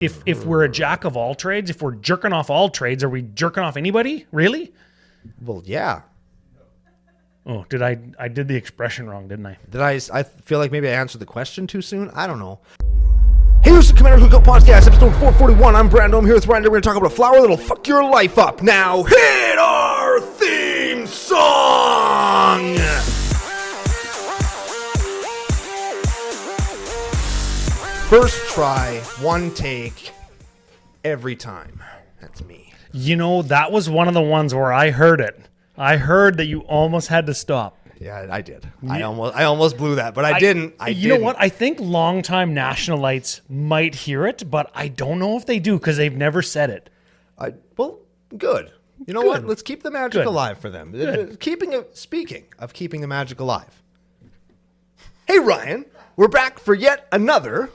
If we're a jack of all trades, if we're jerking off all trades, are we jerking off anybody? Really? Well, yeah. Oh, I did the expression wrong, didn't I? I feel like maybe I answered the question too soon. I don't know. Hey, this is the Cookout Podcast, episode 441. I'm Brando. I'm here with Ryan. We're going to talk about a flower that'll fuck your life up. Now, hit our theme song! First try, one take, every time. That's me. You know, that was one of the ones where I heard it. I heard that you almost had to stop. Yeah, I did. I almost blew that, but I didn't. You know what? I think longtime Nationalites might hear it, but I don't know if they do because they've never said it. Well, good. You know what? Let's keep the magic alive for them. Good. Speaking of keeping the magic alive. Hey, Ryan. We're back for yet another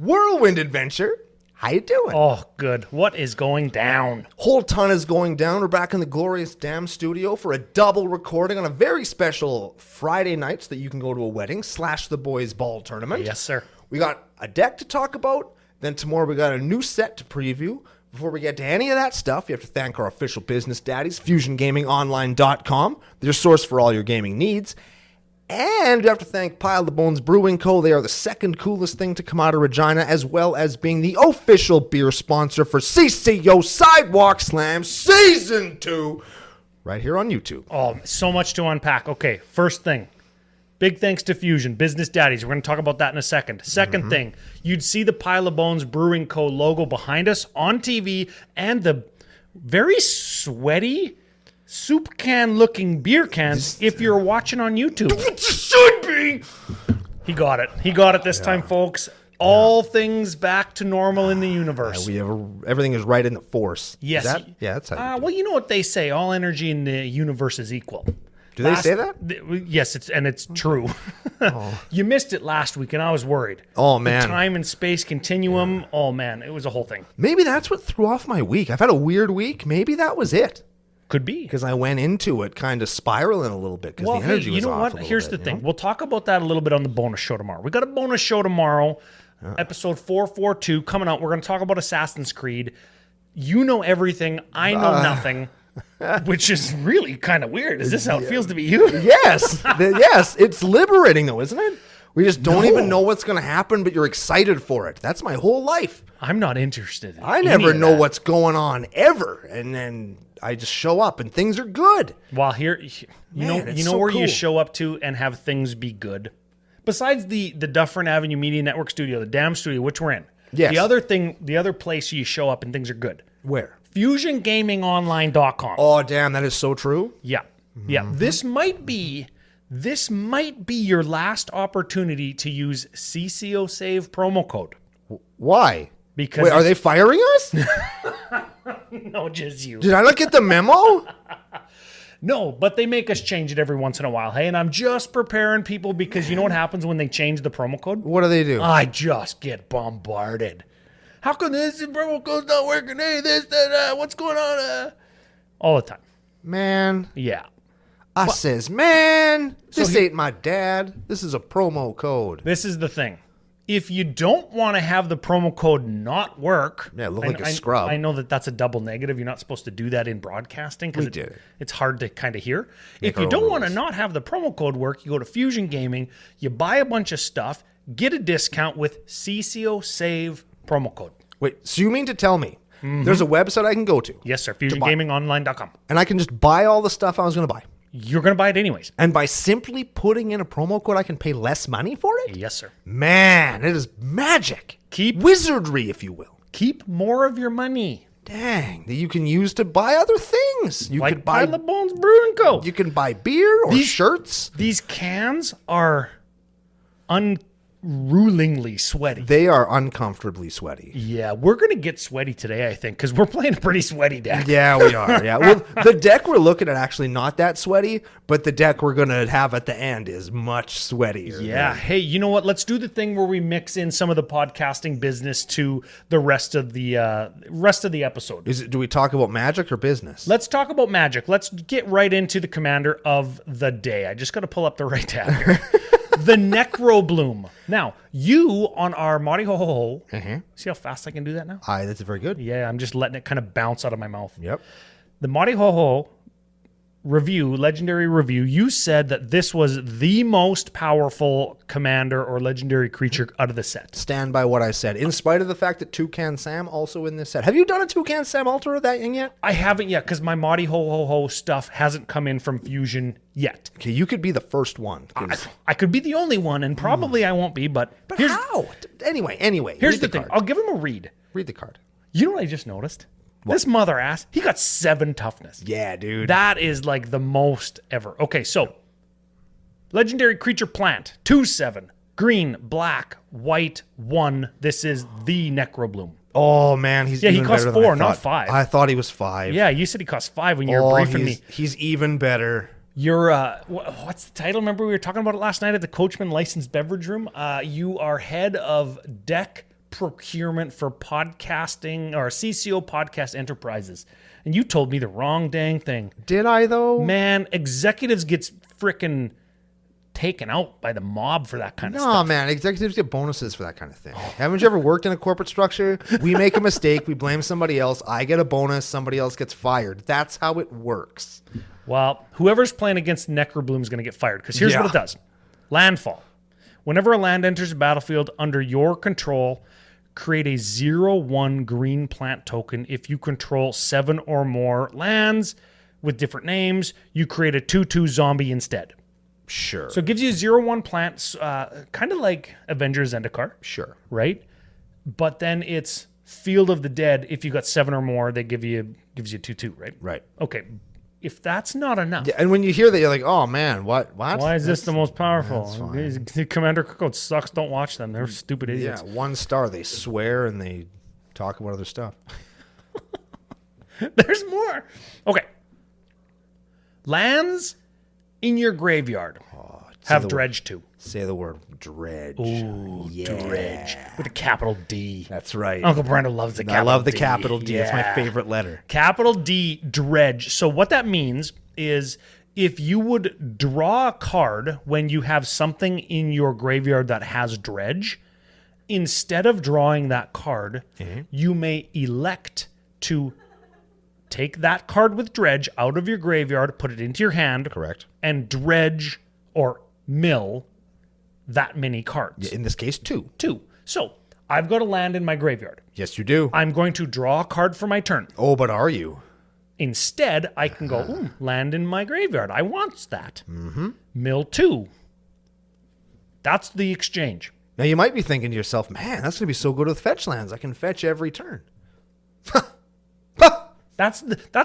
whirlwind adventure. How you doing? Oh, good. What is going down? Whole ton is going down. We're back in the glorious Dam studio for a double recording on a very special Friday night so that you can go to a wedding / the boys ball tournament. Yes, sir. We got a deck to talk about. Then tomorrow we got a new set to preview. Before we get to any of that stuff, you have to thank our official business daddies, FusionGamingOnline.com, their source for all your gaming needs. And we have to thank Pile the Bones Brewing Co. They are the second coolest thing to come out of Regina, as well as being the official beer sponsor for CCO Sidewalk Slam Season 2, right here on YouTube. Oh, so much to unpack. Okay, first thing. Big thanks to Fusion, Business Daddies. We're going to talk about that in a second. Second thing, you'd see the Pile of Bones Brewing Co. logo behind us on TV and the very sweaty soup can looking beer cans if you're watching on YouTube. It should be! He got it. He got it this time, folks. All things back to normal in the universe. Everything is right in the force. Yes. That's how you do well, you know what they say. All energy in the universe is equal. Do they say that? Yes, it's true. You missed it last week, and I was worried. Oh, man. The time and space continuum. Yeah. Oh, man. It was a whole thing. Maybe that's what threw off my week. I've had a weird week. Maybe that was it. Could be. Because I went into it kind of spiraling a little bit because the energy was off a little bit. Here's the thing. We'll talk about that a little bit on the bonus show tomorrow. We got a bonus show tomorrow, episode 442 coming out. We're going to talk about Assassin's Creed. You know everything. I know nothing. Which is really kind of weird. Is this how it feels to be you? Yes. Yes. It's liberating, though, isn't it? We just don't even know what's going to happen, but you're excited for it. That's my whole life. I'm not interested in I never know what's going on ever. And then I just show up and things are good. Well, here, you know where you show up to and have things be good? Besides the Dufferin Avenue Media Network studio, the Dam studio, which we're in. Yes. The other place you show up and things are good. Where? FusionGamingOnline.com. Oh, damn, that is so true. Yeah. Yeah. This might be your last opportunity to use CCO Save promo code. Why? Because are they firing us? No, just you. Did I not get the memo? No, but they make us change it every once in a while. Hey, and I'm just preparing people because you know what happens when they change the promo code? What do they do? I just get bombarded. How come this promo code's not working? Hey, this, that, what's going on? All the time. Man. Yeah. Says, man, this ain't my dad. This is a promo code. This is the thing. If you don't want to have the promo code not work... Yeah, look like a scrub. I know that's a double negative. You're not supposed to do that in broadcasting because it's hard to kind of hear. If you don't want to not have the promo code work, you go to Fusion Gaming, you buy a bunch of stuff, get a discount with CCO Save promo code. Wait, so you mean to tell me there's a website I can go to? Yes, sir. FusionGamingOnline.com. And I can just buy all the stuff I was going to buy? You're going to buy it anyways. And by simply putting in a promo code, I can pay less money for it? Yes, sir. Man, it is magic. Wizardry, if you will. Keep more of your money. Dang, that you can use to buy other things. You like could buy Pile of Bones Brewing Co. You can buy beer or shirts. These cans are unrulingly sweaty. They are uncomfortably sweaty. Yeah, we're going to get sweaty today, I think, because we're playing a pretty sweaty deck. Yeah, we are. Yeah, well, the deck we're looking at actually not that sweaty, but the deck we're going to have at the end is much sweatier. Yeah. Hey, you know what? Let's do the thing where we mix in some of the podcasting business to the rest of the episode. Do we talk about magic or business? Let's talk about magic. Let's get right into the commander of the day. I just got to pull up the right tab here. the Necrobloom. Now, you on our Marty Ho Ho Ho, see how fast I can do that now? Aye, that's very good. Yeah, I'm just letting it kind of bounce out of my mouth. Yep. The Marty Ho Ho review, legendary review, you said that this was the most powerful commander or legendary creature out of the set. Stand by what I said, in spite of the fact that Toucan Sam also in this set. Have you done a Toucan Sam altar of that thing yet? I haven't yet because my Marty Ho Ho Ho stuff hasn't come in from Fusion yet. Okay, you could be the first one. I could be the only one, and probably I won't be, but here's, how? Anyway. Here's the read thing. card. I'll give him a read. Read the card. You know what I just noticed? This mother ass, he got 7 toughness. Yeah, dude. That is like the most ever. Okay, so legendary creature plant, 2/7, green, black, white, 1. This is the Necrobloom. Oh, man, he's he even costs better than 4, I not thought. 5. I thought he was 5. Yeah, you said he costs 5 when you were briefing me. He's even better. You're, what's the title? Remember we were talking about it last night at the Coachman Licensed Beverage Room? You are head of deck procurement for podcasting or CCO Podcast Enterprises. And you told me the wrong dang thing. Did I, though? Man, executives gets frickin' taken out by the mob for that kind of stuff. No, man, executives get bonuses for that kind of thing. Haven't you ever worked in a corporate structure? We make a mistake, we blame somebody else, I get a bonus, somebody else gets fired. That's how it works. Well, whoever's playing against Necrobloom is going to get fired because here's what it does. Landfall. Whenever a land enters a battlefield under your control, create a 0/1 green plant token. If you control 7 or more lands with different names, you create a 2/2 zombie instead. Sure. So it gives you 0/1 plants, kind of like Avengers Zendikar. Sure. Right? But then it's Field of the Dead. If you got 7 or more, they gives you 2/2, right? Right. Okay. If that's not enough. Yeah, and when you hear that, you're like, oh, man, what? Why is this the most powerful? That's fine. Commander Cookout sucks. Don't watch them. They're stupid idiots. Yeah, 1 star. They swear and they talk about other stuff. There's more. Okay. Lands in your graveyard have Dredge 2. Say the word Dredge. Ooh, Dredge. With a capital D. That's right. Uncle Brando loves the capital D. I love the capital D. It's my favorite letter. Capital D, Dredge. So what that means is if you would draw a card when you have something in your graveyard that has Dredge, instead of drawing that card, you may elect to take that card with Dredge out of your graveyard, put it into your hand. Correct. And dredge or mill that many cards. In this case, 2. 2. So I've got a land in my graveyard. Yes, you do. I'm going to draw a card for my turn. Oh, but are you? Instead, I can go, land in my graveyard. I want that. Mill 2. That's the exchange. Now, you might be thinking to yourself, man, that's going to be so good with fetch lands. I can fetch every turn. That's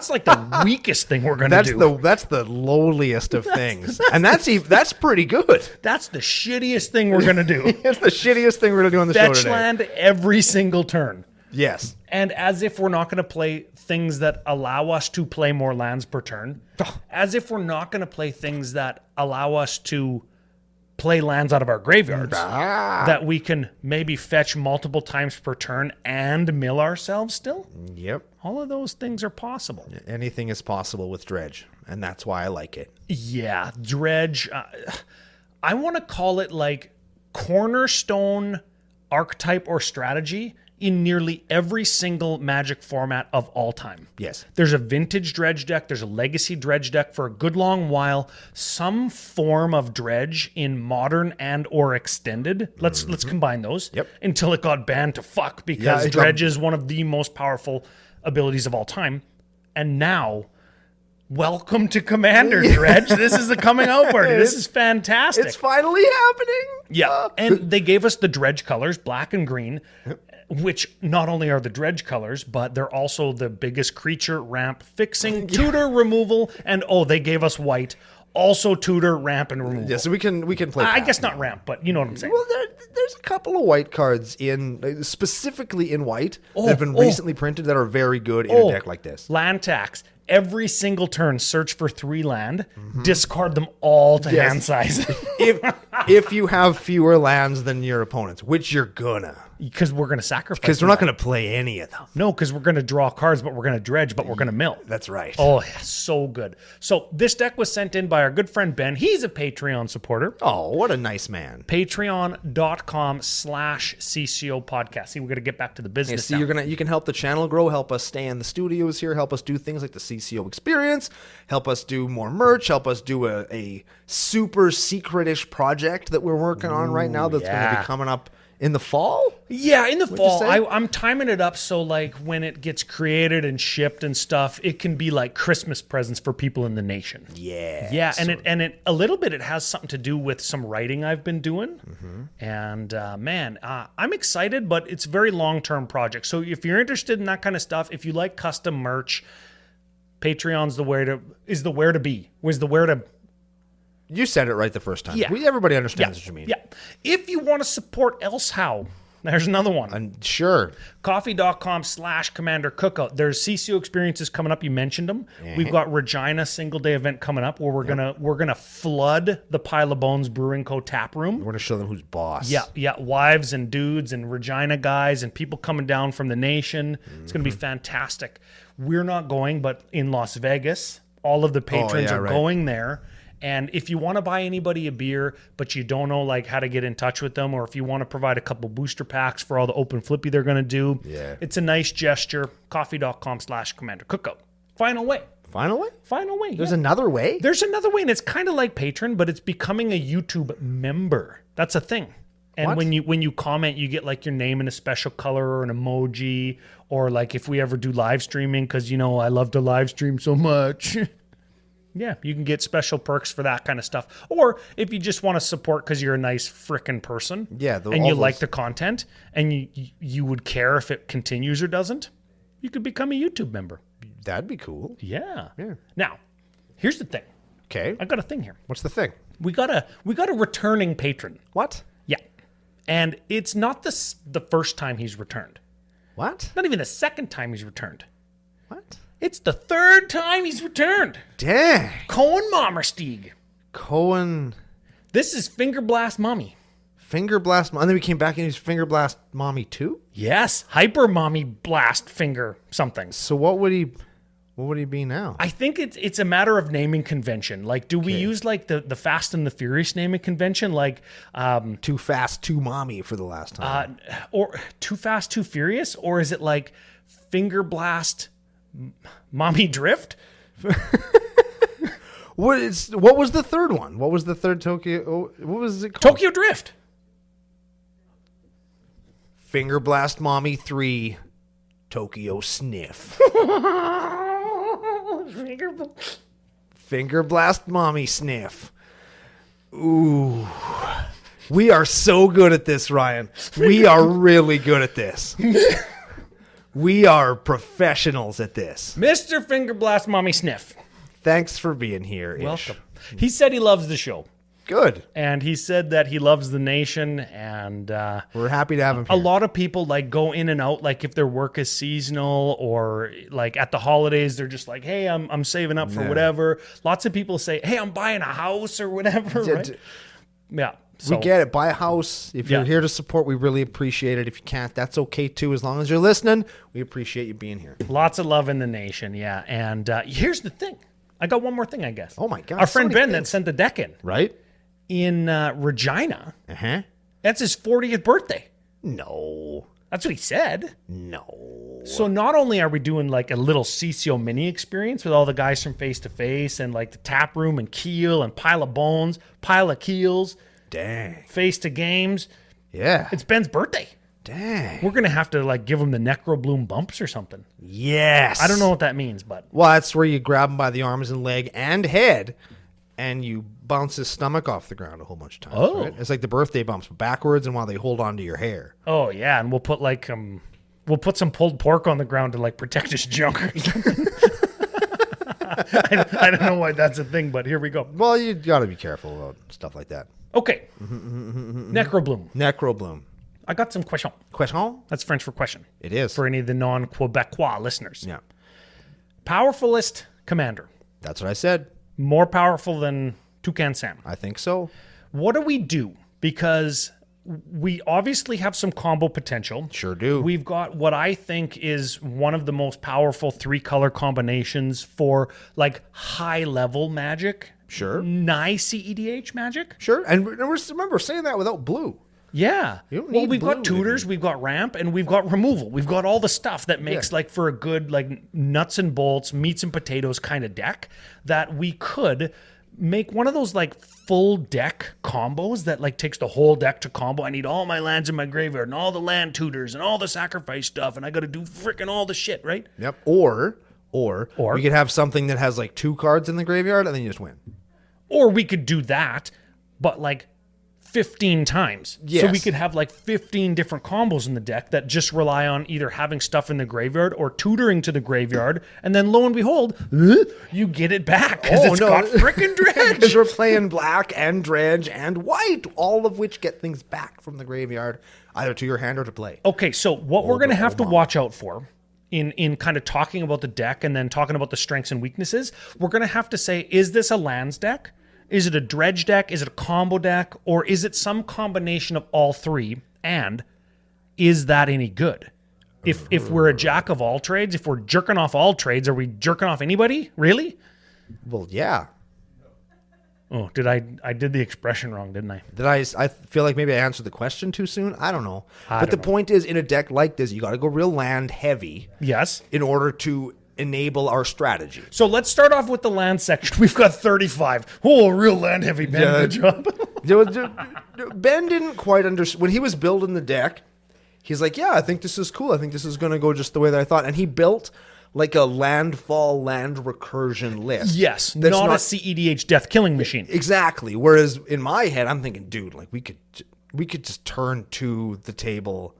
like the weakest thing we're going to do. That's the lowliest of things. And that's pretty good. That's the shittiest thing we're going to do. It's the shittiest thing we're going to do on the show Fetch today. land every single turn. Yes. And as if we're not going to play things that allow us to play more lands per turn. As if we're not going to play things that allow us to play lands out of our graveyards. That we can maybe fetch multiple times per turn and mill ourselves still. Yep. All of those things are possible. Anything is possible with Dredge, and that's why I like it. Yeah, Dredge. I want to call it like cornerstone archetype or strategy in nearly every single Magic format of all time. Yes. There's a vintage Dredge deck. There's a legacy Dredge deck for a good long while. Some form of Dredge in modern and or extended. Let's combine those. Yep. Until it got banned to fuck because Dredge is one of the most powerful abilities of all time. And now, welcome to Commander Dredge. This is the coming out party. This is fantastic. It's finally happening. Yeah. And they gave us the Dredge colors, black and green. Which not only are the Dredge colors, but they're also the biggest creature, ramp, fixing, tutor, removal, and they gave us white. Also tutor, ramp, and removal. Yeah, so we can play. I guess not ramp, but you know what I'm saying. Well, there's a couple of white cards specifically in white that have been recently printed that are very good in a deck like this. Land tax. Every single turn, search for 3 land, discard them all to hand size. if you have fewer lands than your opponents, which you're gonna. Because we're going to sacrifice. Because we're not going to play any of them. No, because we're going to draw cards, but we're going to dredge, but we're going to mill. That's right. Oh, yeah, so good. So this deck was sent in by our good friend Ben. He's a Patreon supporter. Oh, what a nice man. Patreon.com/CCO Podcast. See, we're going to get back to the business now. You can help the channel grow, help us stay in the studios here, help us do things like the CCO experience, help us do more merch, help us do a super secret-ish project that we're working on right now that's going to be coming up in the fall? Yeah, in the fall. say? I'm timing it up so like when it gets created and shipped and stuff, it can be like Christmas presents for people in the nation. Yeah. Yeah, and it a little bit it has something to do with some writing I've been doing. And man, I'm excited, but it's a very long-term project. So if you're interested in that kind of stuff, if you like custom merch, Patreon's the where to be. You said it right the first time. Yeah. Everybody understands what you mean. Yeah. If you want to support Else How, there's another one. Sure. Coffee.com/Commander Cookout. There's CCO experiences coming up. You mentioned them. We've got Regina single day event coming up where we're gonna flood the Pile of Bones Brewing Co. tap room. We're gonna show them who's boss. Yeah. Wives and dudes and Regina guys and people coming down from the nation. It's gonna be fantastic. We're not going, but in Las Vegas, all of the patrons are going there. And if you want to buy anybody a beer, but you don't know like how to get in touch with them, or if you want to provide a couple booster packs for all the open flippy they're going to do, it's a nice gesture. Coffee.com/Commander Cookout. Final way. Final way? Final way. There's another way? There's another way, and it's kind of like Patreon, but it's becoming a YouTube member. That's a thing. And when you comment, you get like your name in a special color or an emoji, or like if we ever do live streaming, because I love to live stream so much. Yeah, you can get special perks for that kind of stuff. Or if you just want to support because you're a nice frickin' person and you like the content and you would care if it continues or doesn't, you could become a YouTube member. That'd be cool. Yeah. Now, here's the thing. Okay. I got a thing here. What's the thing? We got a returning patron. What? Yeah. And it's not the first time he's returned. What? Not even the second time he's returned. What? It's the third time he's returned. Dang. Cohen Mommerstieg. Cohen. This is Finger Blast Mommy. Finger Blast. And then we came back and he's Finger Blast Mommy too? Yes. Hyper Mommy Blast Finger something. So what would he be now? I think it's a matter of naming convention. Like, do we use like the Fast and the Furious naming convention? Like Too Fast, Too Mommy for the last time. Or Too Fast, Too Furious? Or is it like Finger Blast Mommy Drift? What was the third one? What was the third Tokyo? What was it called? Tokyo Drift. Finger Blast Mommy 3 Tokyo Sniff. Finger Blast Mommy Sniff. Ooh. We are so good at this, Ryan. We are really good at this. We are professionals at this. Mr. Finger Blast Mommy Sniff. Thanks for being here. Welcome. He said he loves the show. Good. And he said that he loves the nation, and we're happy to have him here. A lot of people like go in and out, like if their work is seasonal or like at the holidays, they're just like, hey, I'm saving up for whatever. Lots of people say, hey, I'm buying a house or whatever. Right? Yeah. So, we get it. Buy a house. If you're here to support, we really appreciate it. If you can't, that's okay too. As long as you're listening, we appreciate you being here. Lots of love in the nation. Yeah. And here's the thing. I got one more thing, I guess. Oh my God. Our friend Ben that sent the deck in. Right? In Regina. Uh-huh. That's his 40th birthday. No. That's what he said. No. So not only are we doing like a little CCO mini experience with all the guys from Face to Face and like the tap room and Keel and Pile of Bones, Pile of Keels. Dang. Face to Games. Yeah. It's Ben's birthday. Dang. We're going to have to like give him the Necrobloom bumps or something. Yes. I don't know what that means, but. Well, that's where you grab him by the arms and leg and head and you bounce his stomach off the ground a whole bunch of times. Oh. Right? It's like the birthday bumps, but backwards and while they hold on to your hair. Oh, yeah. And we'll put like, we'll put some pulled pork on the ground to like protect his junk or something. I don't know why that's a thing, but here we go. Well, you got to be careful about stuff like that. Okay. Necrobloom. Necrobloom. I got some question. Question? That's French for question. It is. For any of the non-Quebecois listeners. Yeah. Powerfulest commander. That's what I said. More powerful than Toucan Sam. I think so. What do we do? Because we obviously have some combo potential. Sure do. We've got what I think is one of the most powerful 3-color combinations for like high level Magic. Sure. Nice cEDH Magic. Sure. And remember saying that without blue. Yeah. You don't Well, need we've got blue, tutors, we've got ramp, and we've got removal. We've got all the stuff that makes like for a good like nuts and bolts, meats and potatoes kind of deck that we could make one of those like full deck combos that like takes the whole deck to combo. I need all my lands in my graveyard and all the land tutors and all the sacrifice stuff, and I got to do freaking all the shit, right? Yep. Or we could have something that has like 2 cards in the graveyard and then you just win. Or we could do that, but like 15 times. Yes. So we could have like 15 different combos in the deck that just rely on either having stuff in the graveyard or tutoring to the graveyard, and then lo and behold, you get it back because it's got frickin' Dredge. Because we're playing black and Dredge and white, all of which get things back from the graveyard, either to your hand or to play. Okay, so what we're going to have to watch out for in kind of talking about the deck and then talking about the strengths and weaknesses, we're going to have to say, is this a lands deck? Is it a Dredge deck? Is it a combo deck? Or is it some combination of all three? And is that any good? If we're a jack of all trades, if we're jerking off all trades, are we jerking off anybody? Really? Well, yeah. Oh, I did the expression wrong, didn't I? I feel like maybe I answered the question too soon. I don't know. But the point is, in a deck like this, you got to go real land heavy. Yes. In order to enable our strategy. So let's start off with the land section. We've got 35. Oh, real land heavy, Ben. Yeah. Good job. Ben didn't quite understand. When he was building the deck, he's like, yeah, I think this is cool. I think this is going to go just the way that I thought. And he built like a landfall land recursion list. Yes, not a cEDH death killing machine. Exactly. Whereas in my head, I'm thinking, dude, like we could just turn to the table,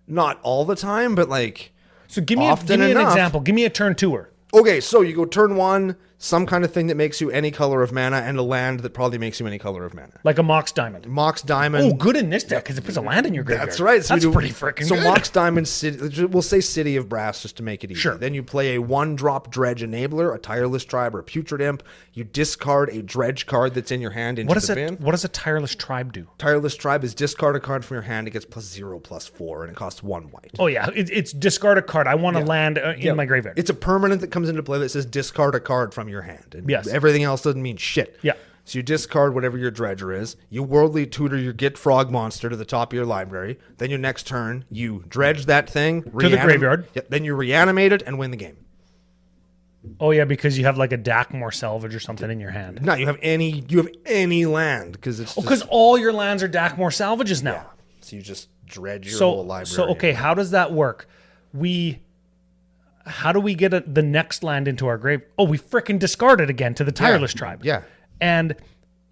not all the time, but like so give me an example. Give me a turn tour. Okay, so you go turn 1, some kind of thing that makes you any color of mana, and a land that probably makes you any color of mana. Like a Mox Diamond. Mox Diamond. Oh, good in this deck because it puts a land in your graveyard. That's right. So that's pretty freaking good. So Mox Diamond, we'll say City of Brass just to make it easy. Sure. Then you play a 1-drop Dredge Enabler, a Tireless Tribe, or a Putrid Imp. You discard a Dredge card that's in your hand into the bin. What does a Tireless Tribe do? Tireless Tribe is discard a card from your hand. It gets +0/+4, and it costs 1 white. Oh, yeah. It's discard a card. I want to land in my graveyard. It's a permanent that comes into play that says discard a card from your hand. And yes. Everything else doesn't mean shit. Yeah. So you discard whatever your Dredger is. You Worldly Tutor your Git Frog monster to the top of your library. Then your next turn, you dredge that thing. To the graveyard. Yep, then you reanimate it and win the game. Oh, yeah, because you have like a Dackmore Salvage or something in your hand. No, you have any land because it's because all your lands are Dackmore Salvages now. Yeah. So you just dredge your whole library. So, okay, how does that work? How do we get the next land into our grave? Oh, we frickin' discard it again to the Tireless Tribe. Yeah. And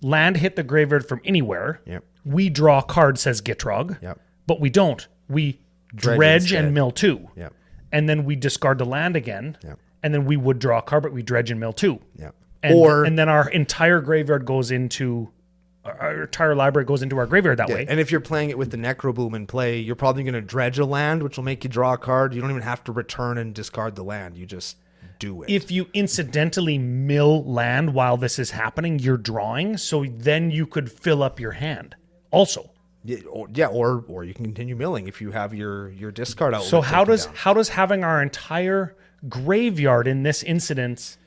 land hit the graveyard from anywhere. Yep. We draw a card, says Gitrog. Yep. But we don't. We dredge and mill 2. Yep. And then we discard the land again. Yep. And then we would draw a card, but we dredge and mill 2. Yep. And then our entire graveyard goes into... Our entire library goes into our graveyard that way. And if you're playing it with the Necrobloom in play, you're probably going to dredge a land, which will make you draw a card. You don't even have to return and discard the land. You just do it. If you incidentally mill land while this is happening, you're drawing. So then you could fill up your hand also. Yeah, or you can continue milling if you have your discard out. So how does having our entire graveyard in this instance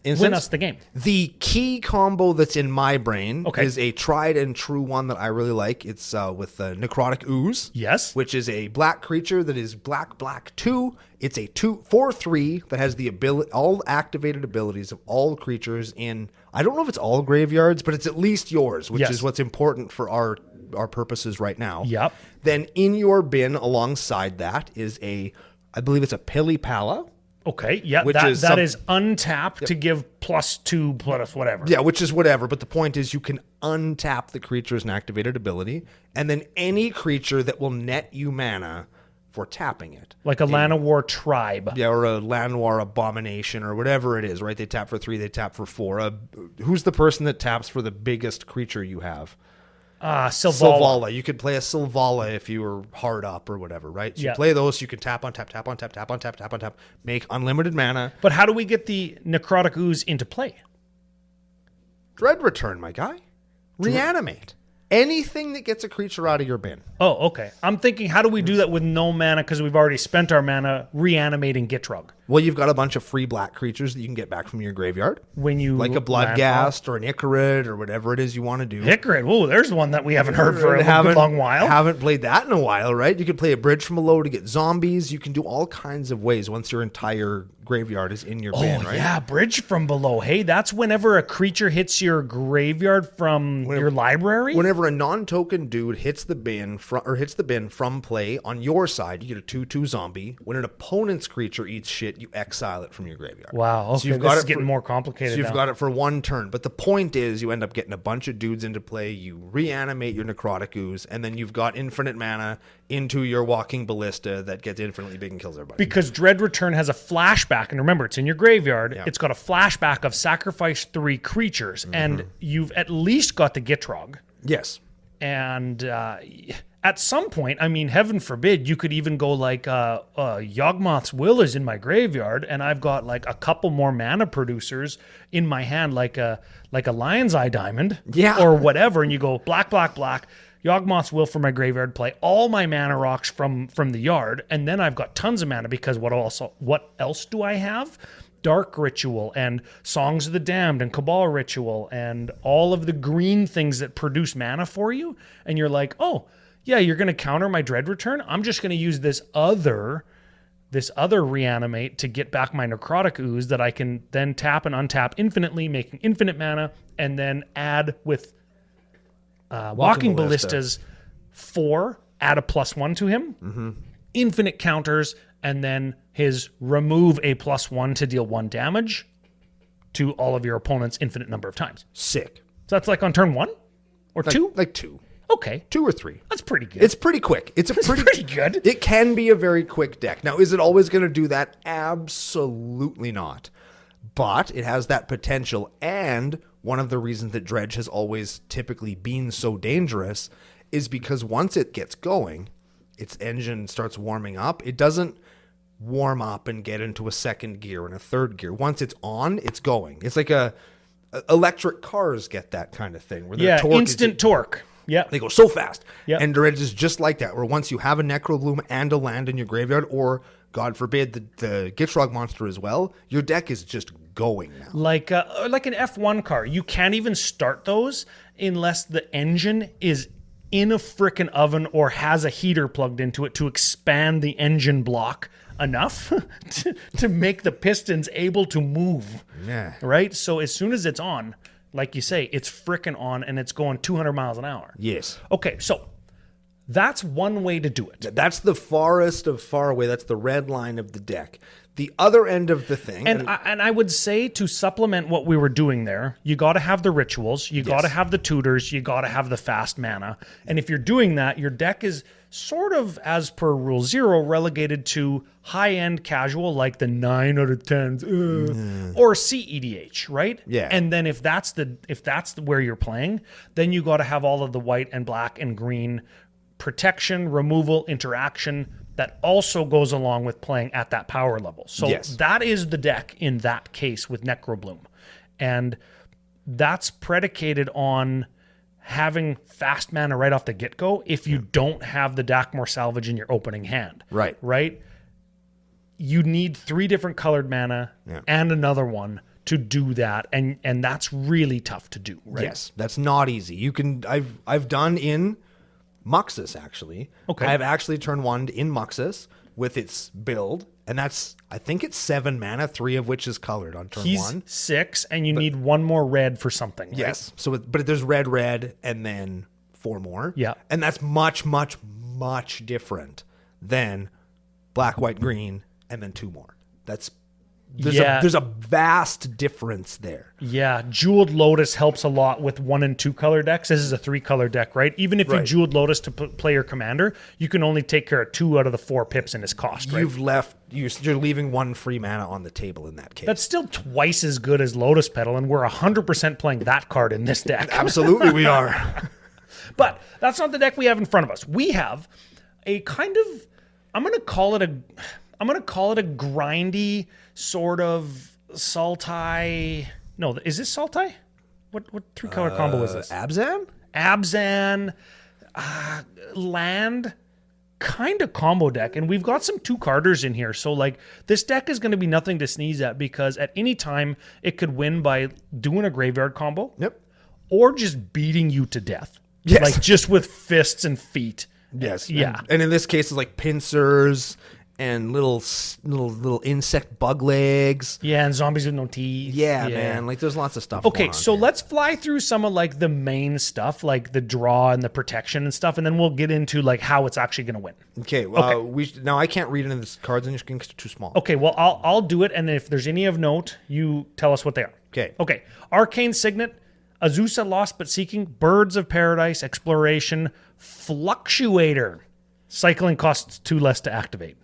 win us the game? The key combo that's in my brain Okay. is a tried and true one that I really like. It's with Necrotic Ooze. Yes. Which is a black creature that is black 2. It's a 4/3 that has the ability, all activated abilities of all creatures in, I don't know if it's all graveyards, but it's at least yours, which is what's important for our purposes right now. Yep. Then in your bin alongside that is I believe it's a Pili-Pala. Okay, yeah, that is untap to give +2 plus whatever. Yeah, which is whatever, but the point is you can untap the creature's activated ability, and then any creature that will net you mana for tapping it. Like a Llanowar Tribe. Yeah, or a Llanowar Abomination, or whatever it is, right? They tap for 3, they tap for 4. Who's the person that taps for the biggest creature you have? Sylvala. You could play a Sylvala if you were hard up or whatever, right? So Yeah. you play those, you can tap on tap, tap on tap, tap on tap, tap on tap, make unlimited mana. But how do we get the Necrotic Ooze into play? Dread Return, my guy. Reanimate. anything that gets a creature out of your bin. Oh, okay. I'm thinking, how do we do that with no mana because we've already spent our mana reanimating Gitrog? Well, you've got a bunch of free black creatures that you can get back from your graveyard. When you like a Bloodghast or an Icarid or whatever it is you want to do. Icarid. Whoa, there's one that we haven't heard for a good long while. Haven't played that in a while, right? You can play a Bridge from Below to get zombies. You can do all kinds of ways once your entire graveyard is in your bin, right? Yeah, Bridge from Below. Hey, that's whenever a creature hits your graveyard from your library? Whenever a non-token dude hits the bin from play on your side, you get a 2/2 zombie. When an opponent's creature eats shit, you exile it from your graveyard. Wow, okay, so this is getting more complicated. So you've now. got it for one turn. But the point is you end up getting a bunch of dudes into play, you reanimate your Necrotic Ooze, and then you've got infinite mana into your Walking Ballista that gets infinitely big and kills everybody. Because Dread Return has a flashback, and remember, it's in your graveyard. Yeah. It's got a flashback of sacrifice 3 creatures, and you've at least got the Gitrog. Yes. And at some point, I mean, heaven forbid, you could even go like Yawgmoth's Will is in my graveyard, and I've got like a couple more mana producers in my hand, like a Lion's Eye Diamond, or whatever, and you go black, black, black. Yawgmoth's Will for my graveyard, play all my mana rocks from the yard, and then I've got tons of mana because what else do I have? Dark Ritual and Songs of the Damned and Cabal Ritual and all of the green things that produce mana for you. And you're like, oh, yeah, you're going to counter my Dread Return? I'm just going to use this other reanimate to get back my Necrotic Ooze that I can then tap and untap infinitely, making infinite mana, and then add with Walking Ballistas 4, add a +1 to him, infinite counters, and then his remove a +1 to deal 1 damage to all of your opponents infinite number of times. Sick. So that's like on turn 1 or 2? Like 2. Okay. 2 or 3. That's pretty good. It's pretty quick. It's pretty good. It can be a very quick deck. Now, is it always going to do that? Absolutely not. But it has that potential, and one of the reasons that Dredge has always typically been so dangerous is because once it gets going, its engine starts warming up. It doesn't warm up and get into a second gear and a third gear. Once it's on, it's going. It's like electric cars get that kind of thing. Where torque instant torque. Yeah. They go so fast. Yeah. And Dredge is just like that, where once you have a Necrobloom and a land in your graveyard, or God forbid the Gitrog monster as well, your deck is just going now. Like an F1 car. You can't even start those unless the engine is in a frickin' oven or has a heater plugged into it to expand the engine block enough to make the pistons able to move. Yeah. Right? So as soon as it's on, like you say, it's frickin' on and it's going 200 miles an hour. Yes. Okay, so that's one way to do it. That's the farthest of far away. That's the red line of the deck. The other end of the thing. And I would say to supplement what we were doing there, you got to have the rituals, you got to have the tutors, you got to have the fast mana. And if you're doing that, your deck is sort of, as per Rule 0, relegated to high-end casual, like the 9 out of 10s, or cEDH, right? Yeah. And then if that's where you're playing, then you got to have all of the white and black and green protection, removal, interaction that also goes along with playing at that power level. So that is the deck in that case with Necrobloom. And that's predicated on having fast mana right off the get-go if you don't have the Dakmor Salvage in your opening hand. Right? You need 3 different colored mana and another one to do that, and that's really tough to do, right? Yes, that's not easy. You can I've done in Muxus, actually. Okay. I've actually turned 1 in Muxus with its build, and I think it's 7 mana, 3 of which is colored on turn 1. He's 6, and you need 1 more red for something, right? Yes. So, but there's red, and then 4 more. Yeah. And that's much, much, much different than black, white, green, and then 2 more. There's a vast difference there. Yeah, Jeweled Lotus helps a lot with 1 and 2 color decks. This is a 3 color deck, right? Even if you Jeweled Lotus to play your commander, you can only take care of 2 out of the 4 pips in his cost, right? You're leaving 1 free mana on the table in that case. That's still twice as good as Lotus Petal, and we're 100% playing that card in this deck. Absolutely we are. But that's not the deck we have in front of us. We have a kind of, I'm going to call it a grindy sort of Sultai. No, is this Sultai? What 3-color combo is this? Abzan? Abzan, land, kind of combo deck. And we've got some 2-carders in here. So like this deck is going to be nothing to sneeze at because at any time it could win by doing a graveyard combo. Yep. Or just beating you to death. Yes. Like just with fists and feet. Yes. Yeah. And in this case, it's like pincers and little insect bug legs. Yeah, and zombies with no teeth. Yeah, man. Like there's lots of stuff. Okay, going on so here. let's fly through some of like the main stuff, like the draw and the protection and stuff, and then we'll get into like how it's actually going to win. Okay. Now I can't read into the cards on your screen because they're too small. Okay, well I'll do it, and if there's any of note, you tell us what they are. Okay. Okay. Arcane Signet, Azusa Lost But Seeking, Birds of Paradise, Exploration, Fluctuator. Cycling costs 2 less to activate.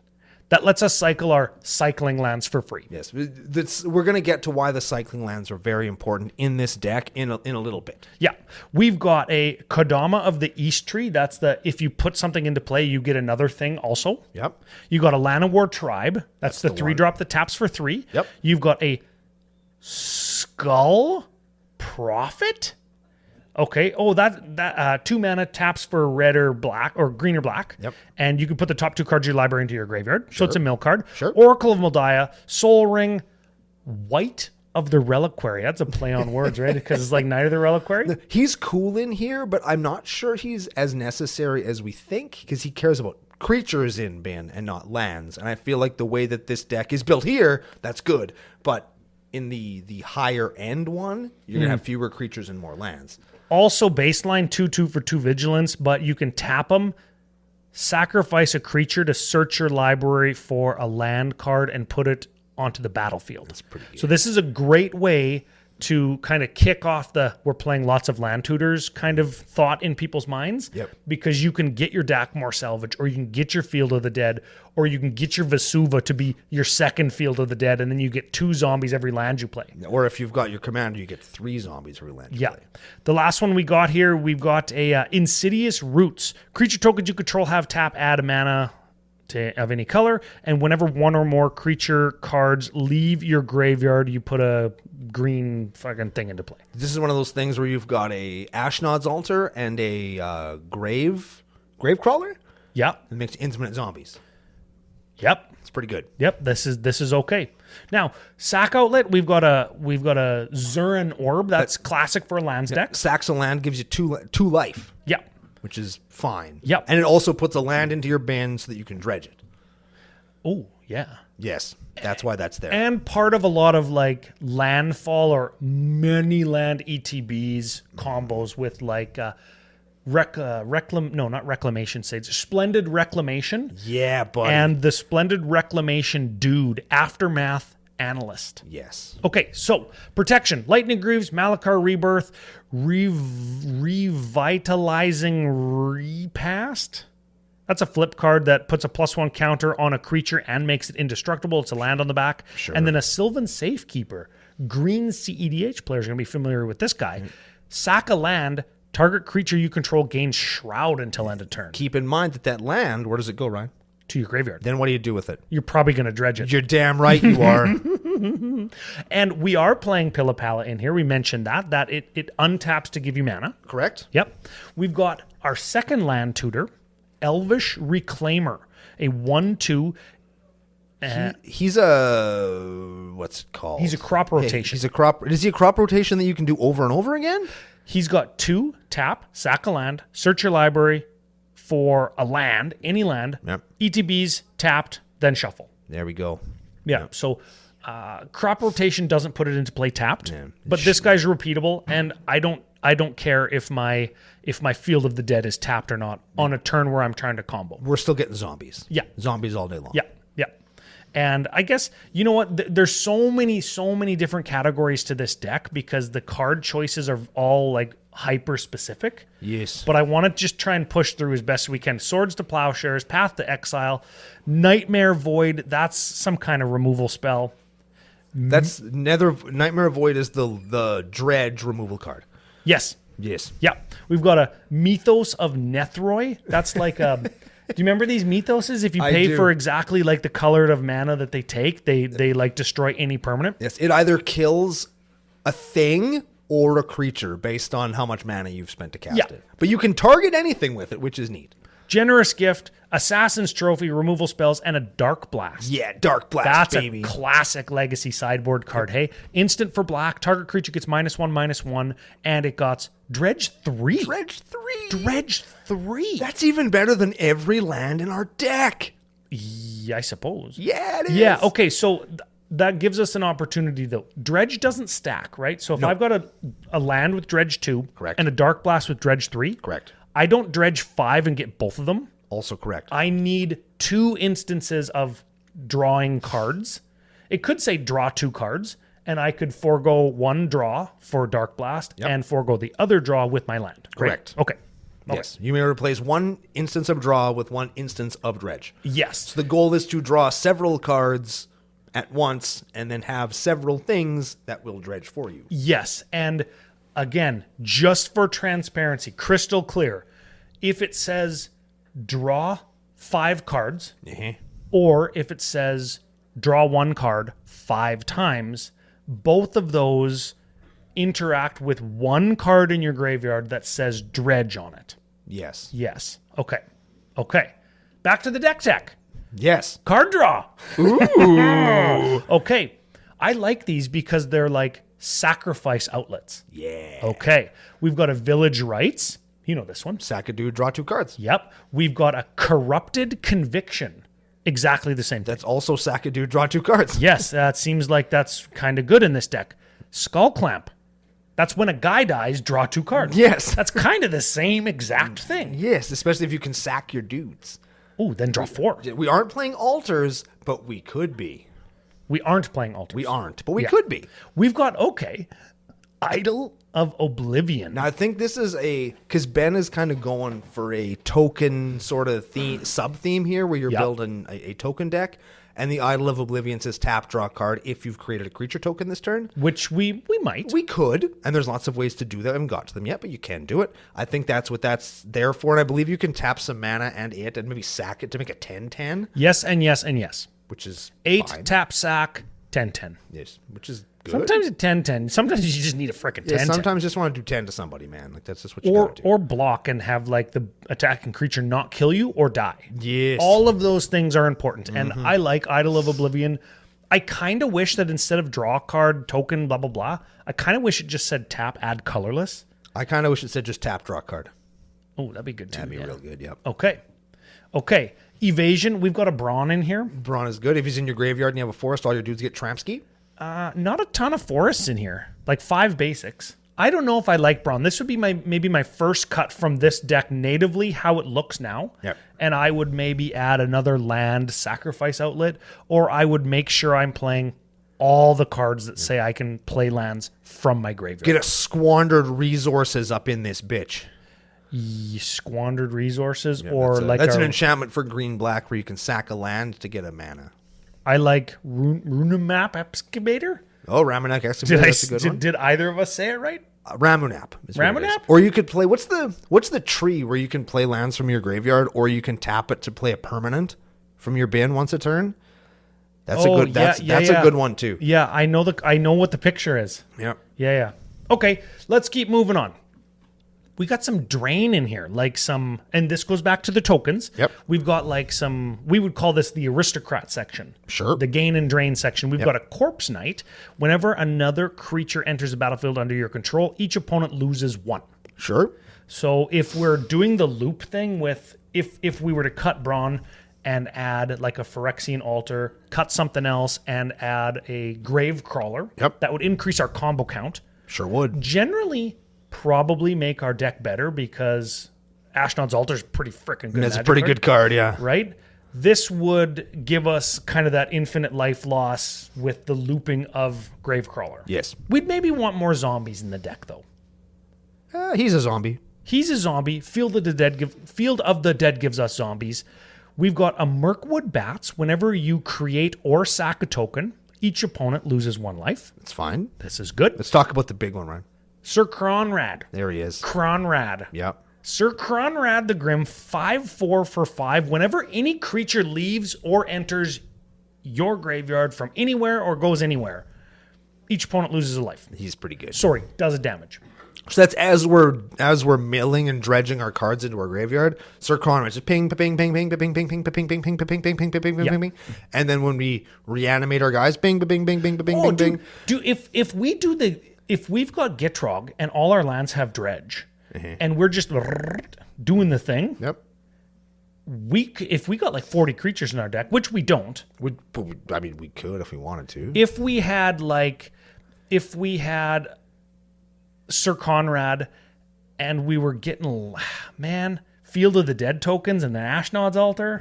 That lets us cycle our cycling lands for free. Yes, we're going to get to why the cycling lands are very important in this deck in a little bit. Yeah. We've got a Kodama of the East Tree. That's the, if you put something into play, you get another thing also. Yep. You got a Llanowar Tribe. That's the 3-drop that taps for 3. Yep. You've got a Skull Prophet. Okay. Oh, that 2 mana taps for red or black or green or black. Yep. And you can put the top 2 cards of your library into your graveyard. So it's a mill card. Sure. Oracle of Moldiah, Soul Ring, White of the Reliquary. That's a play on words, right? Because it's like Knight of the Reliquary. He's cool in here, but I'm not sure he's as necessary as we think because he cares about creatures in bin and not lands. And I feel like the way that this deck is built here, that's good. But in the higher end one, you're going to have fewer creatures and more lands. Also, baseline 2/2 for 2 vigilance, but you can tap them, sacrifice a creature to search your library for a land card and put it onto the battlefield. That's pretty good. So this is a great way to kind of kick off the we're playing lots of land tutors kind of thought in people's minds. Yep. Because you can get your Dakmor Salvage, or you can get your Field of the Dead, or you can get your Vesuva to be your second Field of the Dead, and then you get 2 zombies every land you play. Or if you've got your commander, you get 3 zombies every land you play. The last one we got here, we've got a Insidious Roots. Creature tokens you control have tap, add a mana of any color, and whenever 1 or more creature cards leave your graveyard, you put a green fucking thing into play. This is one of those things where you've got a Ashnod's Altar and a Gravecrawler. Yep. It makes infinite zombies. Yep. It's pretty good. Yep. This is okay. Now, sack outlet, we've got a Zurin Orb. That's classic for a lands deck. Sacks a land gives you two life. Yep. Which is fine. Yep. And it also puts a land into your bin so that you can dredge it. Oh, yeah. Yes. That's why that's there. And part of a lot of like landfall or many land ETBs combos with like Reclamation Sage. Splendid Reclamation. Yeah, buddy. And the Splendid Reclamation Dude, Aftermath Analyst. Yes. Okay, so protection, Lightning Greaves, Malakar Rebirth, Revitalizing Repast. That's a flip card that puts a +1 counter on a creature and makes it indestructible. It's a land on the back. Sure. And then a Sylvan Safekeeper. Green cEDH players are going to be familiar with this guy. Sack a land, target creature you control gains Shroud until end of turn. Keep in mind that land, where does it go, Ryan? To your graveyard. Then what do you do with it? You're probably going to dredge it. You're damn right you are. And we are playing Pilla-Palla in here. We mentioned that it untaps to give you mana. Correct? Yep. We've got our second land tutor, Elvish Reclaimer, a 1/2. He's a... What's it called? He's a crop rotation. He's a crop... Is he a crop rotation that you can do over and over again? He's got 2, tap, sack a land, search your library for a land, any land, Yep. ETBs, tapped, then shuffle. There we go. Yeah, so crop rotation doesn't put it into play tapped, Yeah. but this guy's repeatable, and I don't care if my Field of the Dead is tapped or not on a turn where I'm trying to combo. We're still getting zombies. Yeah. Zombies all day long. Yeah, yeah. And I guess, you know what, there's so many different categories to this deck because the card choices are all like hyper specific. Yes. But I want to just try and push through as best we can. Swords to Plowshares, Path to Exile, Nightmare Void, that's some kind of removal spell. That's Nightmare Void is the Dredge removal card. Yes. Yes. Yeah. We've got a Mythos of Nethroi. That's like a... Do you remember these Mythoses? If you I pay do. for exactly like the color of mana that they take, they like destroy any permanent. Yes. It either kills a thing or a creature based on how much mana you've spent to cast Yeah. it. But you can target anything with it, which is neat. Generous Gift, Assassin's Trophy, removal spells, and a Dark Blast. Yeah, Dark Blast, That's baby. a classic Legacy sideboard card. Hey, instant for black. Target creature gets -1/-1, and it got Dredge 3. Dredge 3. Dredge 3. That's even better than every land in our deck. Yeah, I suppose. Yeah, it is. Yeah, okay, so that gives us an opportunity, though. Dredge doesn't stack, right? So if I've got a land with Dredge 2 Correct. and a Dark Blast with Dredge 3, Correct. I don't Dredge 5 and get both of them. Also correct. I need 2 instances of drawing cards. It could say draw 2 cards, and I could forego 1 draw for Dark Blast and forego the other draw with my land. Right? Correct. Okay. Yes. You may replace 1 instance of draw with 1 instance of Dredge. Yes. So the goal is to draw several cards at once and then have several things that will dredge for you. Yes. And again, just for transparency, crystal clear, if it says draw 5 cards, or if it says draw 1 card 5 times, both of those interact with 1 card in your graveyard that says dredge on it. Yes. Yes. Okay. Okay. Back to the deck tech. Yes. Card draw. Ooh. Okay. I like these because they're like sacrifice outlets. Yeah. Okay. We've got a Village Rites. You know this one. Sack a dude, draw 2 cards. Yep. We've got a Corrupted Conviction. Exactly the same thing. That's also sack a dude, draw 2 cards. Yes, that seems like that's kind of good in this deck. Skull Clamp. That's when a guy dies, draw 2 cards. Yes. That's kind of the same exact thing. Yes, especially if you can sack your dudes. Ooh, then draw 4. We aren't playing altars, but we could be. We aren't playing altars. We aren't, but we could be. We've got, Idol of Oblivion. Now, I think this is because Ben is kind of going for a token sort of theme, sub-theme here where you're building a token deck. And the Idol of Oblivion says tap, draw a card if you've created a creature token this turn. Which we might. We could, and there's lots of ways to do that. I haven't got to them yet, but you can do it. I think that's what that's there for, and I believe you can tap some mana and maybe sack it to make a 10/10. Yes, and yes, and yes. Which is 8, fine. tap, sack, 10/10. Yes, which is good. Sometimes it's 10/10. Sometimes you just need a frickin' 10/10. Yeah, sometimes you just want to do 10 to somebody, man. Like that's just what you Or gotta do. or block and have like the attacking creature not kill you or die. Yes. All of those things are important. And I like Idol of Oblivion. I kind of wish that instead of draw card, token, blah, blah, blah, I kind of wish it just said tap, add colorless. I kind of wish it said just tap, draw a card. Oh, that'd be good too. That'd be real good, yep. Okay. Evasion. We've got a Brawn in here. Brawn is good. If he's in your graveyard and you have a forest, all your dudes get Tramsky. Not a ton of forests in here. Like 5 basics. I don't know if I like Brawn. This would be maybe my first cut from this deck natively, how it looks now. Yep. And I would maybe add another land sacrifice outlet, or I would make sure I'm playing all the cards that say I can play lands from my graveyard. Get a squandered resources up in this bitch. Squandered resources, or that's an enchantment for green-black where you can sack a land to get a mana. I like Runamap Excavator. Oh, Ramunap Excavator, that's a good one. Did either of us say it right? Ramunap. Is what it is. Ramunap? Or you could play, what's the tree where you can play lands from your graveyard, or you can tap it to play a permanent from your bin once a turn? That's a good one too. Yeah, I know what the picture is. Yep. Yeah. Okay, let's keep moving on. We got some drain in here, and this goes back to the tokens. Yep. We've got we would call this the aristocrat section. Sure. The gain and drain section. We've got a Corpse Knight. Whenever another creature enters the battlefield under your control, each opponent loses 1. Sure. So if we're doing the loop thing with, if we were to cut Brawn and add like a Phyrexian Altar, cut something else, and add a Grave Crawler, that would increase our combo count. Sure would. Generally, probably make our deck better because Ashnod's Altar is pretty freaking good. It's a pretty good card, yeah. Right? This would give us kind of that infinite life loss with the looping of Gravecrawler. Yes. We'd maybe want more zombies in the deck, though. He's a zombie. He's a zombie. Field of the Dead gives us zombies. We've got a Mirkwood Bats. Whenever you create or sack a token, each opponent loses 1 life. It's fine. This is good. Let's talk about the big one, Ryan. Sir Kronrad. There he is. Kronrad. Yep. Sir Kronrad the Grim, 5/4 for 5. Whenever any creature leaves or enters your graveyard from anywhere or goes anywhere, each opponent loses a life. He's pretty good. Sorry, does a damage. So that's as we're milling and dredging our cards into our graveyard. Sir Conrad just ping, ping, ping, ping, ping, ping, ping, ping, ping, ping, ping, ping, ping, ping, ping, ping, ping, ping, and then when we reanimate our guys, bing, bing, bing, bing, bing, bing, bing. If we've got Gitrog and all our lands have Dredge, and we're just doing the thing. Yep. If we got like 40 creatures in our deck, which we don't. We could if we wanted to. If we had Sir Conrad and we were getting, Field of the Dead tokens and the Ashnod's altar.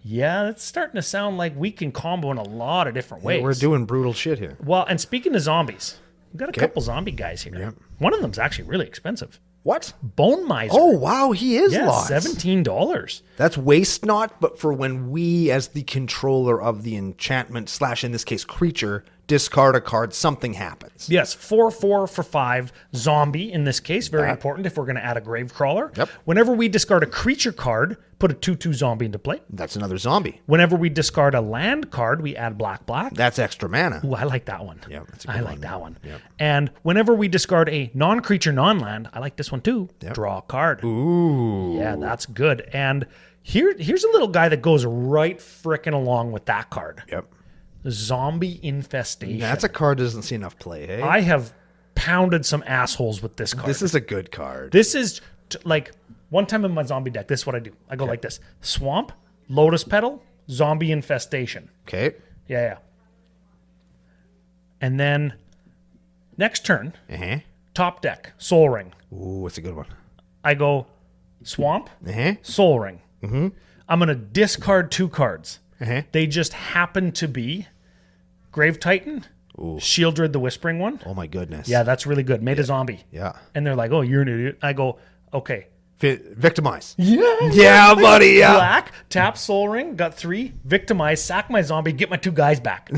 Yeah, it's starting to sound like we can combo in a lot of different ways. We're doing brutal shit here. Well, and speaking of zombies, we've got a couple zombie guys here. Yep. One of them's actually really expensive. What? Bone Miser. Oh, wow, he is lots. $17. That's waste not, but for when we, as the controller of the enchantment / in this case, creature, discard a card, something happens. Yes, 4/4 for 5 zombie in this case. Very important if we're going to add a Gravecrawler. Yep. Whenever we discard a creature card, put a 2/2 zombie into play. That's another zombie. Whenever we discard a land card, we add black. That's extra mana. Ooh, I like that one. Yeah, that's a good I one. like that one. Yep. And whenever we discard a non-creature, non-land, I like this one too. Yep. Draw a card. Ooh. Yeah, that's good. And here's a little guy that goes right frickin' along with that card. Yep. Zombie Infestation. That's a card that doesn't see enough play, hey? I have pounded some assholes with this card. This is a good card. This is like one time in my zombie deck, this is what I do. I go like this. Swamp, Lotus Petal, Zombie Infestation. Okay. Yeah. And then next turn, top deck, Soul Ring. Ooh, what's a good one? I go Swamp, Uh-huh. Soul Ring. I'm going to discard 2 cards. They just happen to be Grave Titan, Shieldred the Whispering one. Oh, my goodness. Yeah, that's really good. Made a zombie. Yeah. And they're like, oh, you're an idiot. I go, okay. Victimize. Yeah, buddy. Yeah. Black, tap Soul Ring, got 3, victimize, sack my zombie, get my 2 guys back.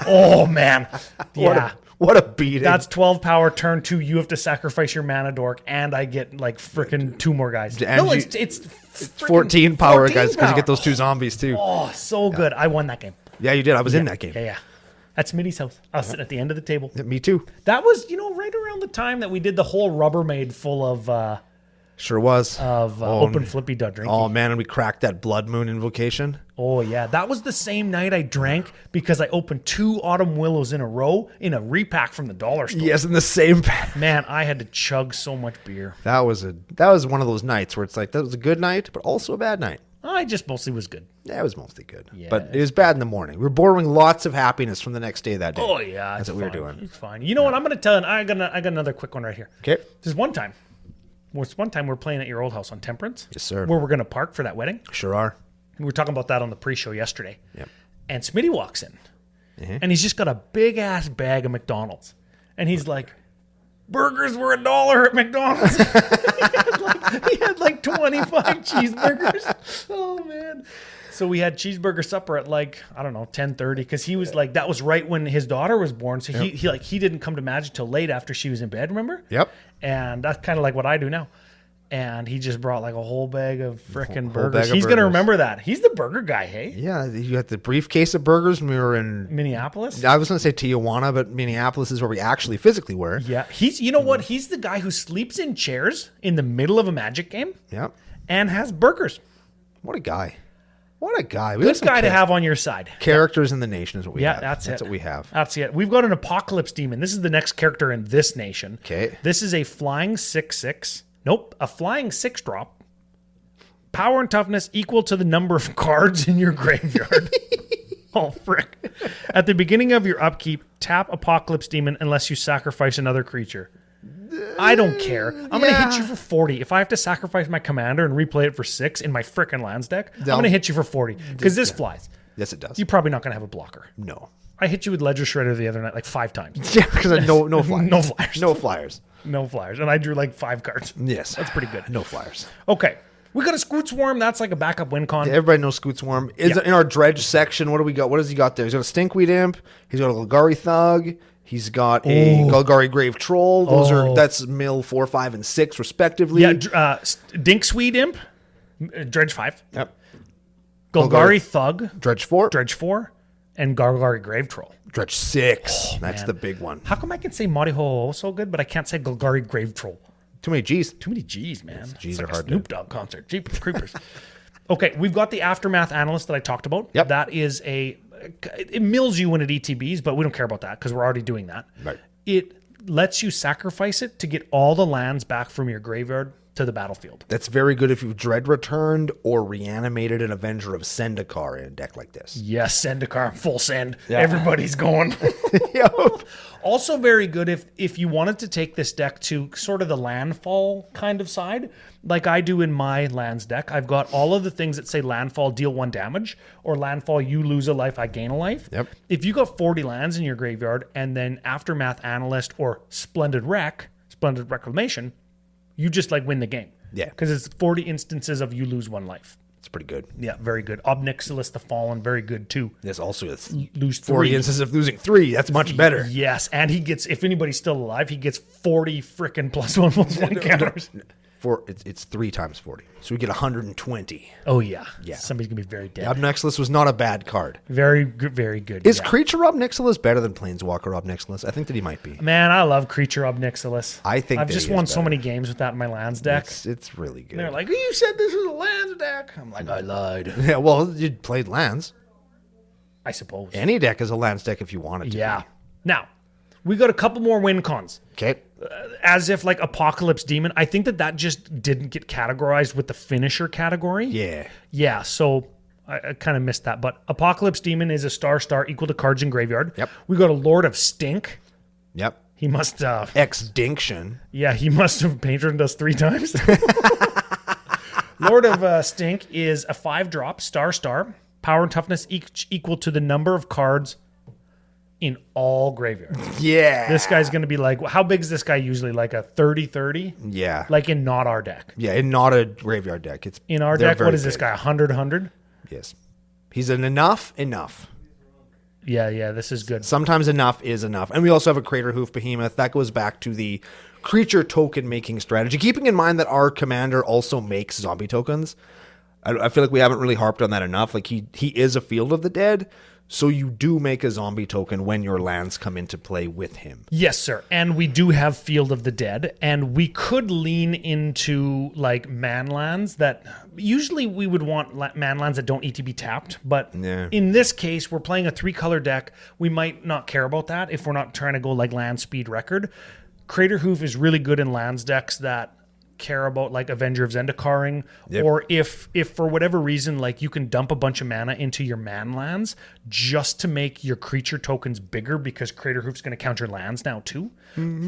Oh, man. Yeah. What a beating. That's 12 power, turn 2. You have to sacrifice your mana dork, and I get like freaking 2 more guys. And it's 14 power, 14 guys, because you power. get those 2 zombies, too. Oh, so good. I won that game. Yeah, you did. I was in that game. Yeah. At Smitty's house. I was sitting at the end of the table. Me, too. That was, right around the time that we did the whole Rubbermaid full of Sure was. open flippy drinking. Oh, man, and we cracked that Blood Moon invocation. Oh, yeah. That was the same night I drank because I opened 2 Autumn Willows in a row in a repack from the dollar store. Yes, in the same pack. Man, I had to chug so much beer. That was one of those nights where it's like, that was a good night, but also a bad night. I just mostly was good. Yeah, it was mostly good. Yeah. But it was bad in the morning. We were borrowing lots of happiness from the next day that day. Oh, yeah. That's what we were doing. It's fine. You know what? I'm going to tell you. I got another quick one right here. Okay. There's one time we're playing at your old house on Temperance. Yes, sir. Where we're going to park for that wedding. Sure are. We were talking about that on the pre-show yesterday. Yep. And Smitty walks in. And he's just got a big-ass bag of McDonald's. And he's like, burgers were $1 at McDonald's. he had like 25 cheeseburgers. Oh, man. So we had cheeseburger supper at 10:30 because he was like, that was right when his daughter was born. So he didn't come to Magic till late after she was in bed, remember? Yep. And that's kind of like what I do now. And he just brought like a whole bag of frickin' Whole burgers. bag of He's going to burgers. remember that. He's the burger guy, hey? Yeah, you got the briefcase of burgers when we were in... Minneapolis? I was going to say Tijuana, but Minneapolis is where we actually physically were. Yeah. You know what? He's the guy who sleeps in chairs in the middle of a Magic game Yep. and has burgers. What a guy. What a guy. We Good got some guy to have on your side. Characters in the nation is what we have. That's it. That's what we have. That's it. We've got an Apocalypse Demon. This is the next character in this nation. Okay. This is a flying 6/6. Nope. A flying 6-drop. Power and toughness equal to the number of cards in your graveyard. Oh, frick. At the beginning of your upkeep, tap Apocalypse Demon unless you sacrifice another creature. I don't care. I'm going to hit you for 40. If I have to sacrifice my commander and replay it for 6 in my frickin' lands deck, I'm going to hit you for 40 because this flies. Yes, it does. You're probably not going to have a blocker. No. I hit you with Ledger Shredder the other night like 5 times. Yeah, because no flyers. No flyers. No flyers. No flyers. And I drew like 5 cards. Yes. That's pretty good. No flyers. Okay. We got a Scoot Swarm. That's like a backup win con. Everybody knows Scoot Swarm. In our Dredge section, what do we got? What has he got there? He's got a Stinkweed Imp. He's got a Golgari Thug. He's got a Golgari Grave Troll. That's mill 4, 5, and 6 respectively. Yeah, Dinksweed Imp, Dredge 5. Yep. Golgari Thug, Dredge 4. Dredge 4. and Gargari Grave Troll. Dredge 6. That's man. the big one. How come I can say Mariho so good, but I can't say Golgari Grave Troll? Too many G's. Too many G's, man. G's it's like are a hard to- Snoop Dogg concert. Jeepers creepers. Okay, we've got the Aftermath Analyst that I talked about. Yep. That is it mills you when it ETBs, but we don't care about that because we're already doing that. Right. It lets you sacrifice it to get all the lands back from your graveyard to the battlefield. That's very good if you've Dread returned or reanimated an Avenger of Zendikar in a deck like this. Yes, Zendikar, full send. Yeah. Everybody's going. Yep. Also very good if you wanted to take this deck to sort of the landfall kind of side, like I do in my lands deck. I've got all of the things that say landfall, deal 1 damage, or landfall, you lose a life, I gain a life. Yep. If you got 40 lands in your graveyard and then Aftermath Analyst or Splendid Reclamation, you just like win the game. Yeah. Because it's 40 instances of you lose 1 life. It's pretty good. Yeah, very good. Obnixilis the Fallen, very good too. There's also a Lose 40 3. instances of losing 3. That's much better. Yes, and he gets, if anybody's still alive, he gets 40 frickin' +1/+1 counters. It's 3 times 40. So we get 120. Oh, yeah. Yeah. Somebody's going to be very dead. Obnixilis was not a bad card. Very good, very good. Is yeah. Creature Obnixilis better than Planeswalker Obnixilis? I think that he might be. Man, I love Creature Obnixilis. I think I've that just he is won so better. many games with that in my lands deck. It's really good. And they're like, you said this was a lands deck. I'm like, I lied. Yeah, well, you played lands. I suppose. Any deck is a lands deck if you want it to Yeah. be. Now, we got a couple more win cons. Okay. As if like Apocalypse Demon, I think that just didn't get categorized with the finisher category. Yeah. Yeah, so I kind of missed that. But Apocalypse Demon is a star equal to cards in graveyard. Yep. We got a Lord of Stink. Yep. He must Extinction. yeah, he must have patroned us 3 times. Lord of Stink is a 5-drop star. Power and toughness equal to the number of cards in all graveyards. Yeah. This guy's going to be like, how big is this guy usually? Like a 30-30? Yeah. Like in not our deck. Yeah, and not a graveyard deck. It's In our they're deck, very what is this big. guy? 100? Yes. He's an enough. Yeah, this is good. Sometimes enough is enough. And we also have a Crater Hoof Behemoth. That goes back to the creature token making strategy. Keeping in mind that our commander also makes zombie tokens. I feel like we haven't really harped on that enough. Like he is a Field of the Dead. So you do make a zombie token when your lands come into play with him. Yes, sir. And we do have Field of the Dead, and we could lean into like man lands that usually we would want man lands that don't ETB tapped. But Yeah. in this case, we're playing a 3-color deck. We might not care about that if we're not trying to go like land speed record. Crater Hoof is really good in lands decks that care about like Avenger of Zendikaring, Yep. or if for whatever reason like you can dump a bunch of mana into your man lands just to make your creature tokens bigger because Crater Hoof's going to counter lands now too.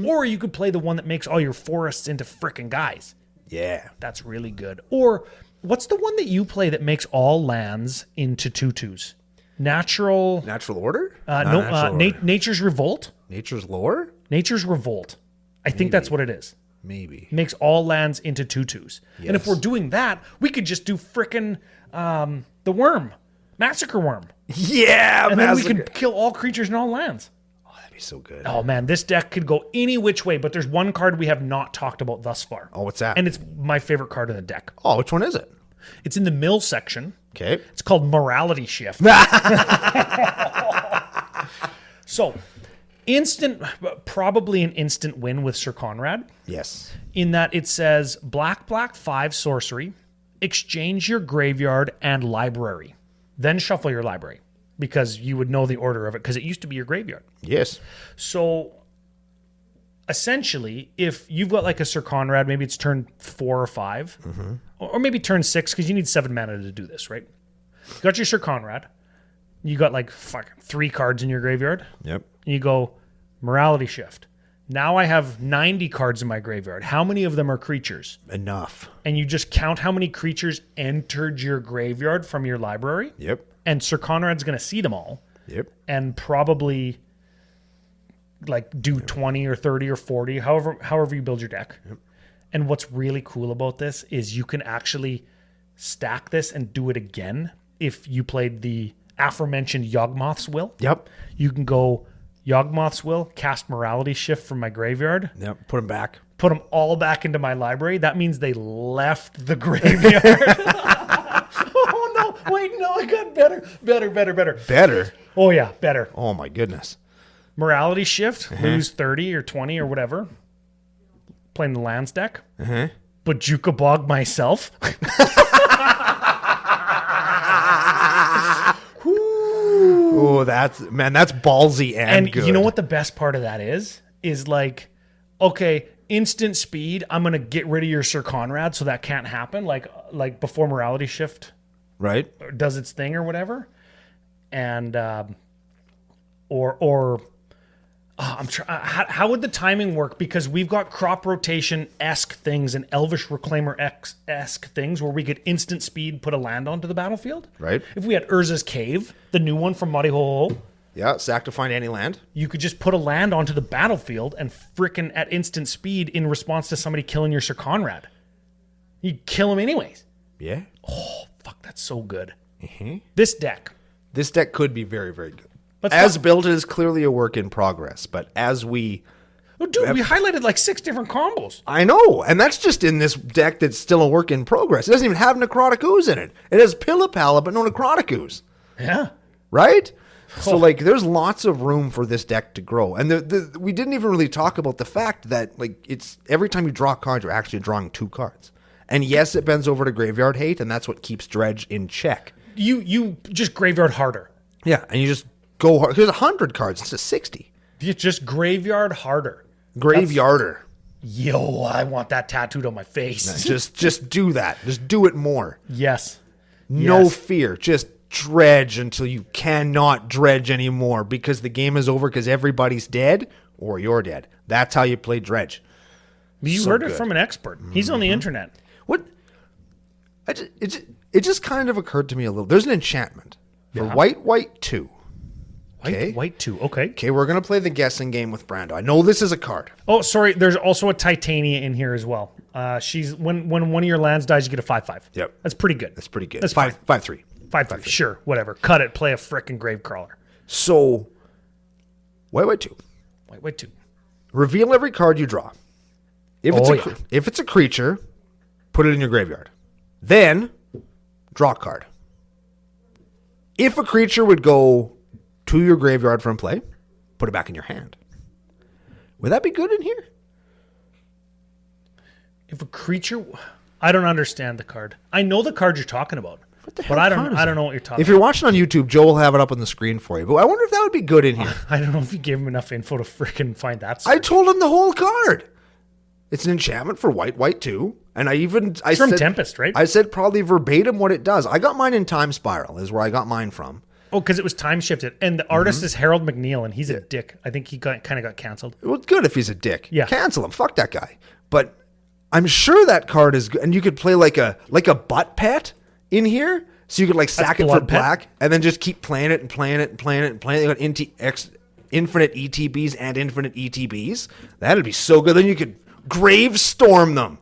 Or you could play the one that makes all your forests into frickin' guys. Yeah. That's really good. Or what's the one that you play that makes all lands into 2/2s? Natural Order? Not no Natural Order. Nature's Revolt. Nature's Lore? Nature's Revolt. I think that's what it is. Maybe. Makes all lands into 2/2s. And if Yes. we're doing that, we could just do frickin' the worm, Massacre Worm. Yeah, And then we could kill all creatures and all lands. Oh, that'd be so good. Oh man, this deck could go any which way, but there's one card we have not talked about thus far. Oh, what's that? And it's my favorite card in the deck. Oh, which one is it? It's in the mill section. Okay. It's called Morality Shift. So, probably an instant win with Sir Conrad. Yes. In that it says black 5 sorcery, exchange your graveyard and library, then shuffle your library because you would know the order of it because it used to be your graveyard. Yes. So essentially, if you've got like a Sir Conrad, maybe it's turn 4 or 5, or maybe turn 6 because you need 7 mana to do this, right? You got your Sir Conrad, you got like 3 cards in your graveyard, Yep. and you go Morality Shift. Now I have 90 cards in my graveyard. How many of them are creatures? Enough. And you just count how many creatures entered your graveyard from your library. Yep. And Sir Conrad's going to see them all Yep. and probably like do 20 or 30 or 40, however you build your deck. Yep. And what's really cool about this is you can actually stack this and do it again. If you played the aforementioned Yawgmoth's Will, Yep. you can go Yawgmoth's Will, cast Morality Shift from my graveyard, Yep. Put him back. put them all back into my library. That means they left the graveyard. Oh no, Wait, no, I got better. Better? Oh, yeah, better. Oh, my goodness. Morality shift, lose 30 or 20 or whatever. Playing the lands deck. Bajuka Bog myself. Oh, that's ballsy and good. You know what the best part of that is? Is like, okay, instant speed, I'm going to get rid of your Sir Conrad so that can't happen. Like before morality shift Right? does its thing or whatever. And, how would the timing work? Because we've got crop rotation-esque things and Elvish Reclaimer-esque things where we get instant speed, put a land onto the battlefield. Right. If we had Urza's Cave, the new one from Muddy Ho, Yeah, sack to find any land. you could just put a land onto the battlefield and frickin' at instant speed in response to somebody killing your Sir Conrad. You kill him anyways. Yeah. Fuck, that's so good. Mm-hmm. This deck. This deck could be very, very good. Let's As talk- built, it is clearly a work in progress. But as we... Oh, dude, we highlighted like 6 different combos. I know, and that's just in this deck that's still a work in progress. It doesn't even have Necrotic Ooze in it. It has Pillipala, but no Necrotic Ooze. Yeah. Right? So, like, there's lots of room for this deck to grow. And we didn't even really talk about the fact that, like, it's every time you draw a card, you're actually drawing 2 cards. And yes, it bends over to Graveyard Hate, and that's what keeps Dredge in check. You just graveyard harder. Yeah, and you just go hard. There's 100 cards instead of 60. You just graveyard harder. Graveyarder. Yo, I want that tattooed on my face. Just do that. Just do it more. Yes. No Yes. fear. Just dredge until you cannot dredge anymore because the game is over because everybody's dead or you're dead. That's how you play Dredge. You So heard it good. from an expert. He's on the internet. What? It just kind of occurred to me a little. There's an enchantment for Yeah. white 2. Okay. White 2. Okay. Okay, we're going to play the guessing game with Brando. I know this is a card. Oh, sorry. There's also a Titania in here as well. She's when one of your lands dies, you get a 5/5. Yep. That's pretty good. That's pretty good. That's 5/3. 5/5. Sure. Whatever. Cut it. Play a frickin' Gravecrawler. So, white 2. White 2. Reveal every card you draw. If it's a creature, put it in your graveyard. Then, draw a card. If a creature would go to your graveyard from play, put it back in your hand. Would that be good in here? If a creature, I don't understand the card. I know the card you're talking about, but I don't know what you're talking. If you're watching on YouTube, Joe will have it up on the screen for you. But I wonder if that would be good in here. I don't know if you gave him enough info to frickin' find that. I told him the whole card. It's an enchantment for white 2. And I It's from Tempest, right? I said probably verbatim what it does. I got mine in Time Spiral, is where I got mine from. Oh, because it was time shifted, and the artist is Harold McNeil, and he's a dick. I think he kind of got canceled. Well, it's good if he's a dick. Yeah. Cancel him. Fuck that guy. But I'm sure that card is good. And you could play like a butt pet in here. So you could like sack it for Blood Pet. black and then just keep playing it and playing it and playing it and playing it. You got infinite ETBs and infinite ETBs. That'd be so good. Then you could Gravestorm them.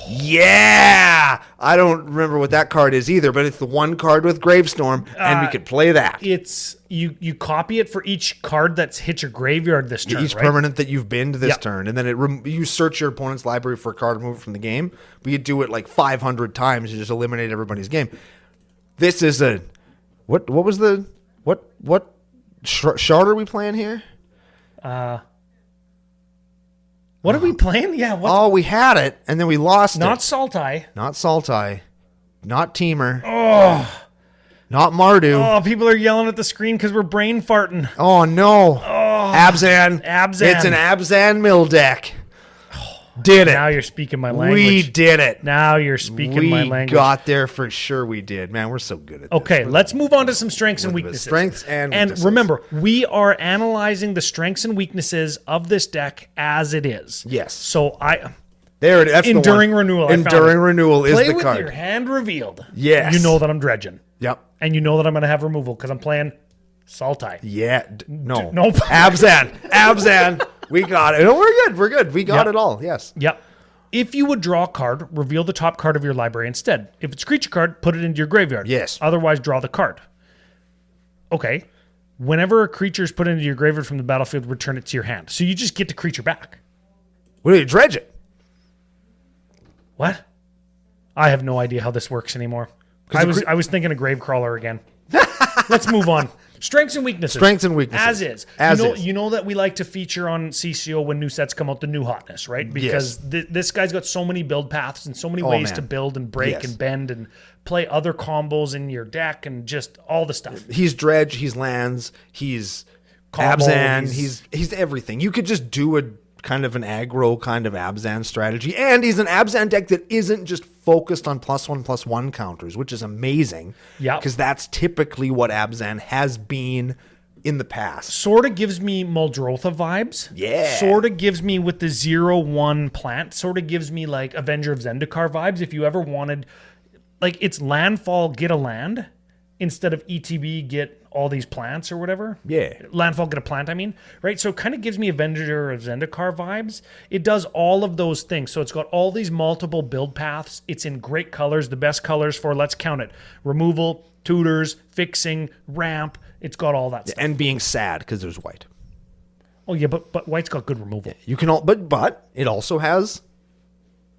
Yeah. I don't remember what that card is either, but it's the one card with Gravestorm, and we could play that. It's you copy it for each card that's hit your graveyard this turn. Each right? permanent that you've binned this Yep. turn, and then you search your opponent's library for a card, remove it from the game. But you do it like 500 times, you just eliminate everybody's game. This is a what was the what shard are we playing here? What are we playing? Yeah, what? Oh, we had it, and then we lost Not it. Saltai. Not Saltai, not Teamer. Not Mardu. Oh, people are yelling at the screen because we're brain farting. Oh no. Abzan. Abzan. It's an Abzan mill deck. Did it. Now you're speaking my language. We did it. Now you're speaking We my language. got there for sure. We did. Man, we're so good at this. Okay, let's move on to some strengths and With weaknesses. strengths and weaknesses. remember, we are analyzing the strengths and weaknesses of this deck as it is. Yes. So There it is. That's the Enduring one. Renewal. I found Enduring it. Renewal is Play the with card. your hand revealed. Yes. You know that I'm dredging. Yep. And you know that I'm going to have removal because I'm playing Saltai. Yeah. No. Nope. Abzan. We got it. No, we're good. We're good. We got Yep. it all. Yes. Yep. If you would draw a card, reveal the top card of your library instead. If it's a creature card, put it into your graveyard. Yes. Otherwise, draw the card. Okay. Whenever a creature is put into your graveyard from the battlefield, return it to your hand. So you just get the creature back. What do you dredge it? What? I have no idea how this works anymore. I was thinking of Gravecrawler again. Let's move on. Strengths and weaknesses. Strengths and weaknesses. As is. You know that we like to feature on CCO when new sets come out, the new hotness, right? Because this guy's got so many build paths and so many ways to build and break and bend and play other combos in your deck and just all the stuff. He's Dredge, he's lands, he's Abzan, he's everything. You could just do a kind of an aggro kind of Abzan strategy. And he's an Abzan deck that isn't just focused on +1/+1 counters, which is amazing. Yeah. Because that's typically what Abzan has been in the past. Sort of gives me Muldrotha vibes. Yeah. Sort of gives me with the 0/1 plant. Sort of gives me like Avenger of Zendikar vibes. If you ever wanted, like, it's landfall, get a land instead of ETB, get all these plants or whatever. Yeah. Landfall, get a plant, I mean. Right? So it kind of gives me Avenger of Zendikar vibes. It does all of those things. So it's got all these multiple build paths. It's in great colors, the best colors for, let's count it, removal, tutors, fixing, ramp. It's got all that stuff. And being sad because there's white. Oh, yeah, but white's got good removal. You can all, but it also has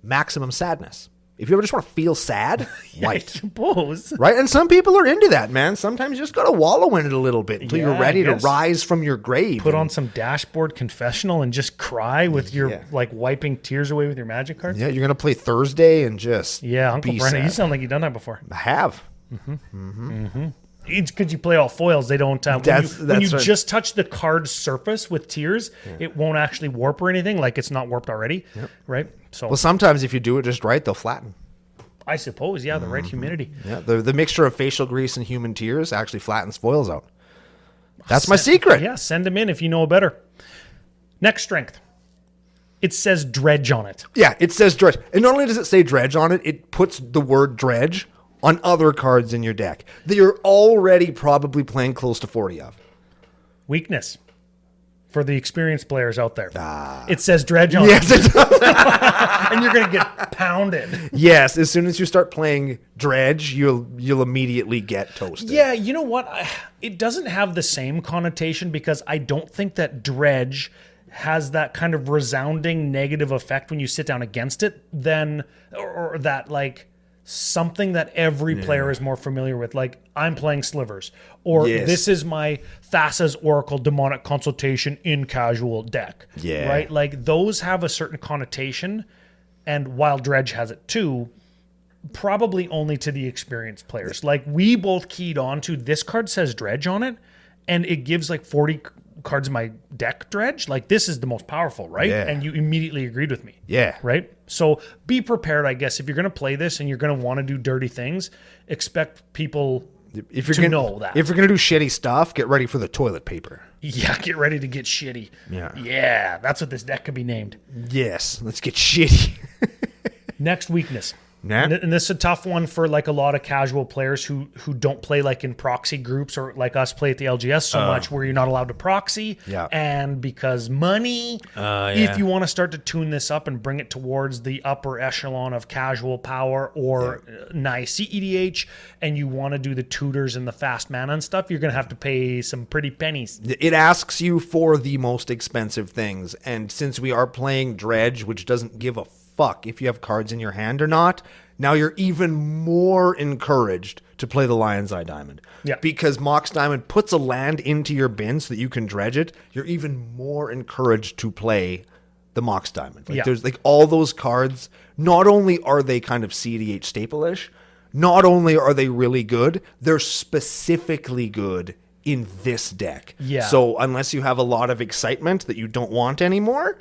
maximum sadness. If you ever just want to feel sad, white. I suppose. Right? And some people are into that, man. Sometimes you just got to wallow in it a little bit until you're ready to rise from your grave. Put on some dashboard confessional and just cry with your, like, wiping tears away with your magic cards. Yeah, you're going to play Thursday and just Uncle Brennan, you sound like you've done that before. I have. It's because you play all foils. They don't. When you just touch the card's surface with tears, it won't actually warp or anything. Like it's not warped already, right? So, well, sometimes if you do it just right, they'll flatten. I suppose, the right humidity. Yeah, the mixture of facial grease and human tears actually flattens foils out. That's my secret. Yeah, send them in if you know better. Next strength. It says Dredge on it. Yeah, it says Dredge. And not only does it say Dredge on it, it puts the word Dredge on other cards in your deck that you're already probably playing close to 40 of. Weakness for the experienced players out there. It says Dredge on it. It does. And you're going to get pounded. Yes, as soon as you start playing Dredge, you'll immediately get toasted. Yeah, you know what? It doesn't have the same connotation because I don't think that Dredge has that kind of resounding negative effect when you sit down against it or that, like, something that every player is more familiar with, like I'm playing Slivers, or this is my Thassa's Oracle Demonic Consultation in casual deck. Yeah. Right? Like those have a certain connotation, and while Dredge has it too, probably only to the experienced players. Like we both keyed on to this card says Dredge on it, and it gives like 40 cards in my deck Dredge. Like this is the most powerful, right? Yeah. And you immediately agreed with me. Yeah. Right? So be prepared, I guess. If you're going to play this and you're going to want to do dirty things, expect people to know that. If you're going to do shitty stuff, get ready for the toilet paper. Yeah, get ready to get shitty. Yeah, that's what this deck could be named. Yes, let's get shitty. Next weakness. Nah. And this is a tough one for like a lot of casual players who don't play like in proxy groups or like us play at the LGS so much where you're not allowed to proxy. Yeah. And because money, if you want to start to tune this up and bring it towards the upper echelon of casual power or nice cEDH, and you want to do the tutors and the fast mana and stuff, you're going to have to pay some pretty pennies. It asks you for the most expensive things. And since we are playing Dredge, which doesn't give a fuck if you have cards in your hand or not, now you're even more encouraged to play the Lion's Eye Diamond. Yeah. Because Mox Diamond puts a land into your bin so that you can dredge it. You're even more encouraged to play the Mox Diamond. Like there's like all those cards, not only are they kind of cEDH staple-ish, not only are they really good, they're specifically good in this deck. Yeah. So unless you have a lot of excitement that you don't want anymore,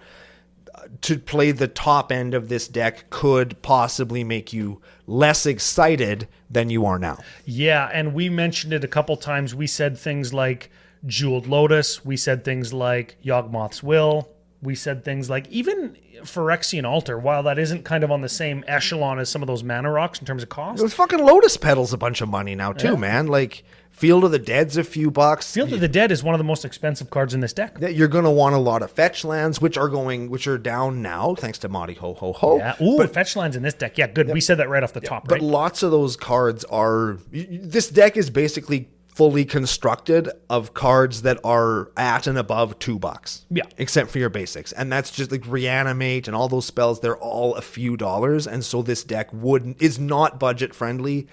to play the top end of this deck could possibly make you less excited than you are now. Yeah, and we mentioned it a couple times. We said things like Jeweled Lotus. We said things like Yawgmoth's Will. We said things like even Phyrexian Altar, while that isn't kind of on the same echelon as some of those mana rocks in terms of cost. Those fucking Lotus Petals a bunch of money now too, man. Like Field of the Dead's a few bucks. Field of the Dead is one of the most expensive cards in this deck. You're going to want a lot of fetch lands, which are down now, thanks to Madi Ho Ho Ho. Yeah. Ooh, but fetch lands in this deck. Yeah, good. We said that right off the top, right? But lots of those cards are... This deck is basically fully constructed of cards that are at and above $2. Yeah. Except for your basics. And that's just like Reanimate and all those spells, they're all a few dollars. And so this deck is not budget friendly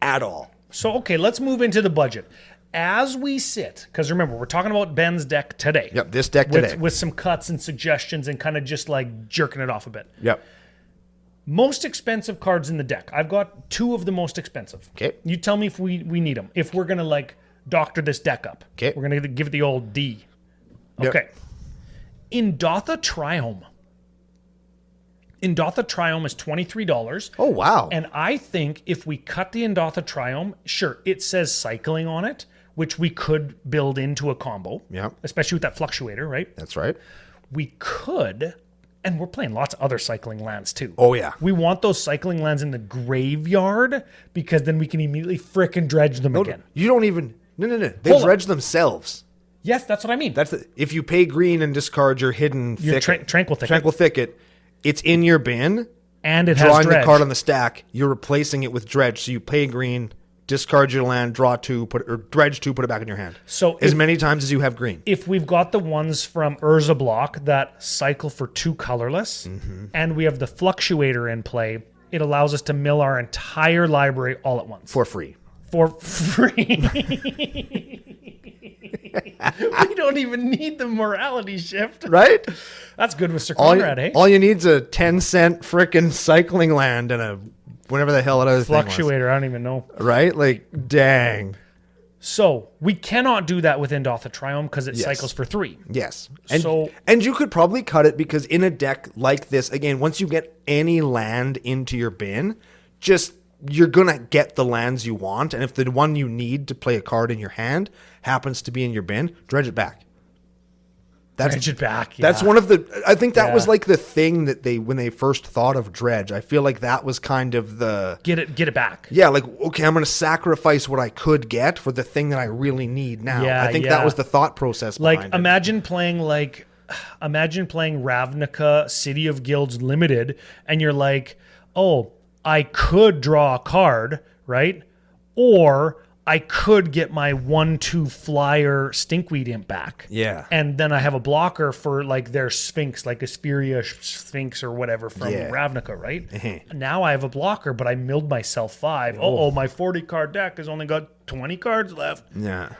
at all. So, okay, let's move into the budget. As we sit, because remember, we're talking about Ben's deck today. Yep, this deck today. With some cuts and suggestions and kind of just like jerking it off a bit. Yep. Most expensive cards in the deck. I've got 2 of the most expensive. Okay. You tell me if we need them. If we're going to like doctor this deck up. Okay. We're going to give it the old D. Yep. Okay. Indotha Triome. Indotha Triome is $23. Oh, wow. And I think if we cut the Indotha Triome, sure, it says cycling on it, which we could build into a combo. Yep. Especially with that fluctuator, right? That's right. We could, and we're playing lots of other cycling lands too. Oh, yeah. We want those cycling lands in the graveyard because then we can immediately frickin' dredge them again. You don't even... No. They Hold on. dredge themselves. Yes, that's what I mean. If you pay green and discard your hidden Your thicket, Tranquil Thicket. Tranquil Thicket, it's in your bin. And it has Drawing dredge. the card on the stack, you're replacing it with dredge. So you pay green, discard your land, draw 2, dredge 2, put it back in your hand. So as many times as you have green. If we've got the ones from Urza Block that cycle for 2 colorless, and we have the fluctuator in play, it allows us to mill our entire library all at once. For free. For free. We don't even need the morality shift. Right? That's good with Sir Conrad, eh? All you need is a 10-cent frickin' cycling land and a whatever the hell that other thing was. Fluctuator, I don't even know. Right? Like, dang. So we cannot do that with Indotha Triome because it cycles for 3. Yes. And you could probably cut it because in a deck like this, again, once you get any land into your bin, you're going to get the lands you want. And if the one you need to play a card in your hand happens to be in your bin, dredge it back. Dredge it back, yeah. That's one of the... I think that was like the thing that when they first thought of dredge, I feel like that was kind of the... Get it back. Yeah, like, okay, I'm going to sacrifice what I could get for the thing that I really need now. Yeah, I think that was the thought process behind it. Imagine playing Ravnica City of Guilds Limited, and you're like, oh, I could draw a card, right? Or I could get my 1/2 flyer Stinkweed Imp back. Yeah. And then I have a blocker for like their Sphinx, like Asperia Sphinx or whatever from Ravnica, right? Now I have a blocker, but I milled myself 5. Oh, my 40 card deck has only got 20 cards left. Yeah.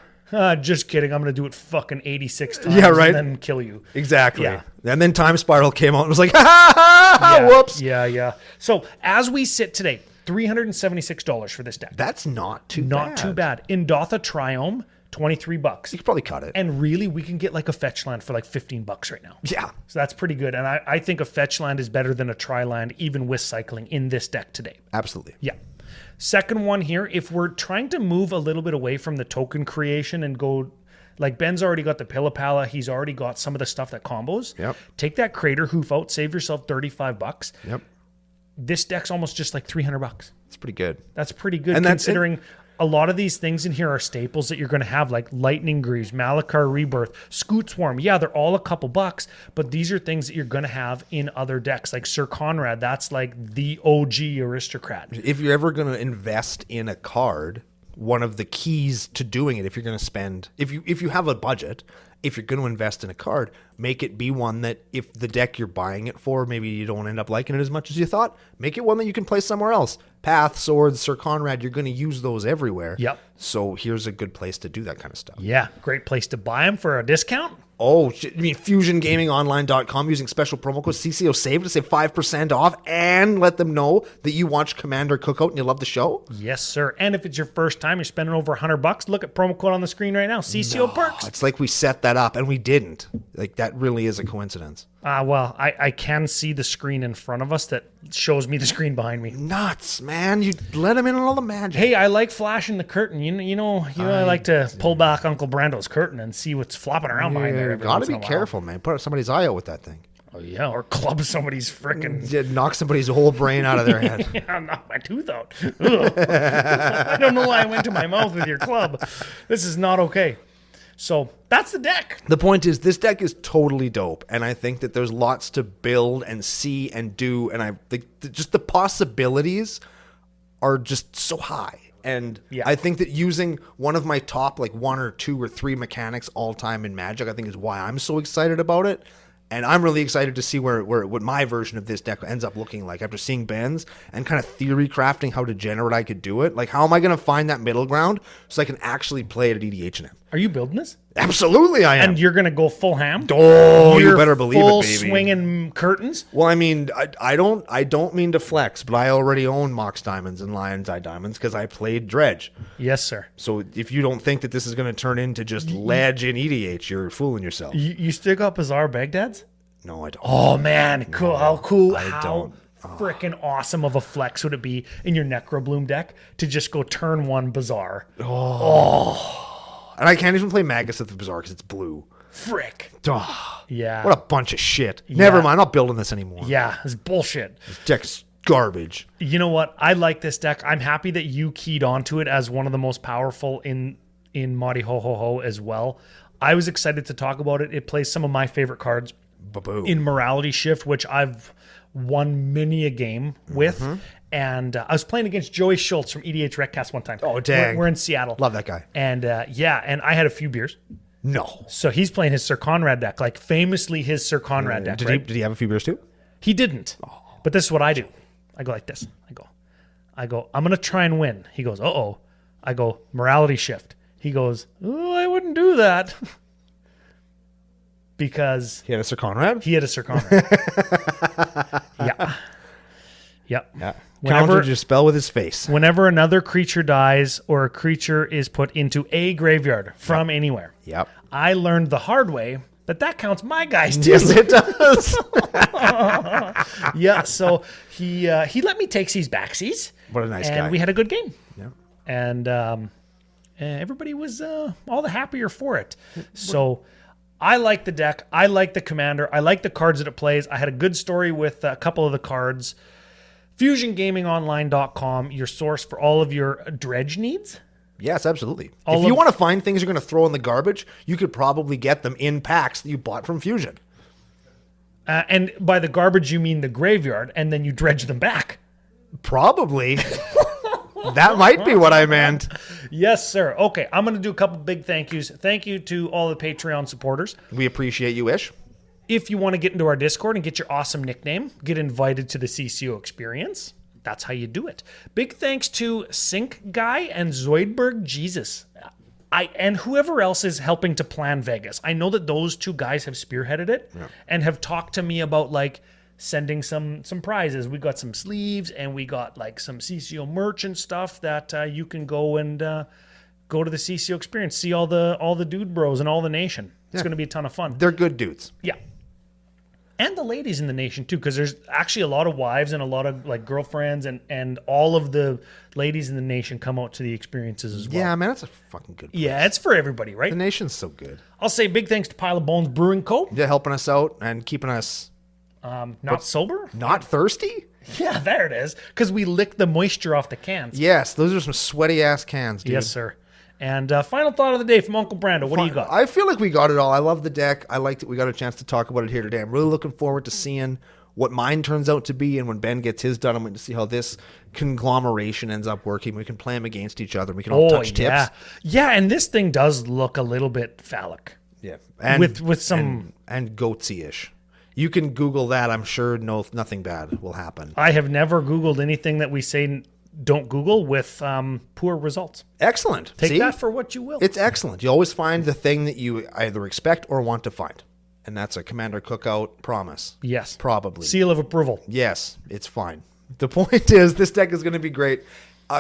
Just kidding. I'm going to do it fucking 86 times right. and then kill you. Exactly. Yeah. And then Time Spiral came out and was like, ha, whoops. Yeah. So as we sit today, $376 for this deck. That's not too bad. Not too bad. Indotha Triome, $23. You could probably cut it. And really, we can get like a fetch land for like $15 right now. Yeah. So that's pretty good. And I think a fetch land is better than a tri land, even with cycling in this deck today. Absolutely. Yeah. Second one here, if we're trying to move a little bit away from the token creation and go, like Ben's already got the Pillapala, he's already got some of the stuff that combos. Yep. Take that Crater Hoof out, save yourself $35. Yep. This deck's almost just like $300. It's pretty good. That's pretty good, and considering a lot of these things in here are staples that you're going to have, like Lightning Greaves, Malakar Rebirth, Scoot Swarm. Yeah, they're all a couple bucks, but these are things that you're going to have in other decks. Like Sir Conrad, that's like the OG aristocrat. If you're ever going to invest in a card, one of the keys to doing it, if you're going to spend, if you have a budget, if you're going to invest in a card, make it be one that if the deck you're buying it for, maybe you don't end up liking it as much as you thought, make it one that you can play somewhere else. Path, Swords, Sir Conrad, you're going to use those everywhere. Yep. So here's a good place to do that kind of stuff. Yeah, great place to buy them for a discount. Oh, I mean, FusionGamingOnline.com using special promo code CCO SAVE to save 5% off and let them know that you watch Commander Cookout and you love the show. Yes, sir. And if it's your first time, you're spending over $100, look at promo code on the screen right now, CCO Perks. It's like we set that up and we didn't. Like, that really is a coincidence. Well, I can see the screen in front of us that shows me the screen behind me. Nuts, man. You let them in on all the magic. Hey, I like flashing the curtain. I like to pull back Uncle Brando's curtain and see what's flopping around behind there. You got to be careful, man. Put somebody's eye out with that thing. Oh, yeah, or club somebody's frickin'... Yeah, knock somebody's whole brain out of their head. Yeah, knock my tooth out. I don't know why I went to my mouth with your club. This is not okay. So that's the deck. The point is, this deck is totally dope, and I think that there's lots to build and see and do, and I think just the possibilities are just so high. And I think that using one of my top, like 1 or 2 or 3 mechanics all time in Magic, I think is why I'm so excited about it. And I'm really excited to see what my version of this deck ends up looking like after seeing Ben's and kind of theory crafting how degenerate I could do it. Like, how am I going to find that middle ground so I can actually play it at EDH and M? Are you building this? Absolutely, I am. And you're going to go full ham? Oh, you better believe it, full baby. swinging curtains? Well, I mean, I don't mean to flex, but I already own Mox Diamonds and Lion's Eye Diamonds because I played Dredge. Yes, sir. So if you don't think that this is going to turn into just ledge in EDH, you're fooling yourself. You still got Bazaar Baghdad's? No, I don't. Oh, man. Cool. No, how cool. I how don't. freaking awesome of a flex would it be in your Necrobloom deck to just go turn 1 Bazaar? And I can't even play Magus at the Bazaar because it's blue. Frick. Oh, Yeah. what a bunch of shit. Never mind. I'm not building this anymore. Yeah, it's bullshit. This deck is garbage. You know what? I like this deck. I'm happy that you keyed onto it as one of the most powerful in Madi Ho Ho Ho as well. I was excited to talk about it. It plays some of my favorite cards Ba-boom. in Morality Shift, which I've won many a game with. And I was playing against Joey Schultz from EDH Recast one time. Oh, dang. We're in Seattle. Love that guy. And and I had a few beers. No. So he's playing his Sir Conrad deck, like famously his Sir Conrad deck. Did he have a few beers too? He didn't. But this is what I do. I go like this. I go, I'm going to try and win. He goes, uh-oh. I go, Morality Shift. He goes, oh, I wouldn't do that. Because He had a Sir Conrad? he had a Sir Conrad. Yeah. Yep. Yeah. Whenever- Countered your spell with his face. Whenever another creature dies or a creature is put into a graveyard from anywhere, Yep. I learned the hard way that counts my guys too. Yes, it does. Yeah, so he let me take these backsies. What a nice and guy. we had a good game. Yeah. And everybody was all the happier for it. So I like the deck. I like the commander. I like the cards that it plays. I had a good story with a couple of the cards. FusionGamingOnline.com, your source for all of your Dredge needs. Yes, absolutely. All If you of- want to find things you're going to throw in the garbage, you could probably get them in packs that you bought from Fusion. And by the garbage, you mean the graveyard, and then you dredge them back. Probably. That might be what I meant. Yes, sir. Okay, I'm going to do a couple big thank yous. Thank you to all the Patreon supporters. We appreciate you, Ish. If you want to get into our Discord and get your awesome nickname, get invited to the CCO experience. That's how you do it. Big thanks to Sync Guy and Zoidberg Jesus. And whoever else is helping to plan Vegas. I know that those two guys have spearheaded it and have talked to me about like sending some prizes. We got some sleeves and we got like some CCO merch and stuff that you can go and go to the CCO experience, see all the dude bros and all the nation. It's going to be a ton of fun. They're good dudes. Yeah. And the ladies in the nation too, because there's actually a lot of wives and a lot of like girlfriends and all of the ladies in the nation come out to the experiences as well. Yeah, man, that's a fucking good place. Yeah, it's for everybody, right? The nation's so good. I'll say big thanks to Pile of Bones Brewing Co. They're helping us out and keeping us Not sober? not thirsty. Yeah, there it is. Because we lick the moisture off the cans. Yes, those are some sweaty ass cans, dude. Yes, sir. And final thought of the day from Uncle Brando. What do you got? I feel like we got it all. I love the deck. I like that we got a chance to talk about it here today. I'm really looking forward to seeing what mine turns out to be, and when Ben gets his done, I'm going to see how this conglomeration ends up working. We can play them against each other. We can all touch yeah. tips. Yeah, and this thing does look a little bit phallic. Yeah, and With some... and goatsy-ish. You can Google that. I'm sure nothing bad will happen. I have never Googled anything that we say don't Google with poor results. Excellent. Take See? that for what you will. It's excellent. You always find the thing that you either expect or want to find. And that's a Commander Cookout promise. Yes. Probably. Seal of approval. Yes, it's fine. The point is, this deck is going to be great.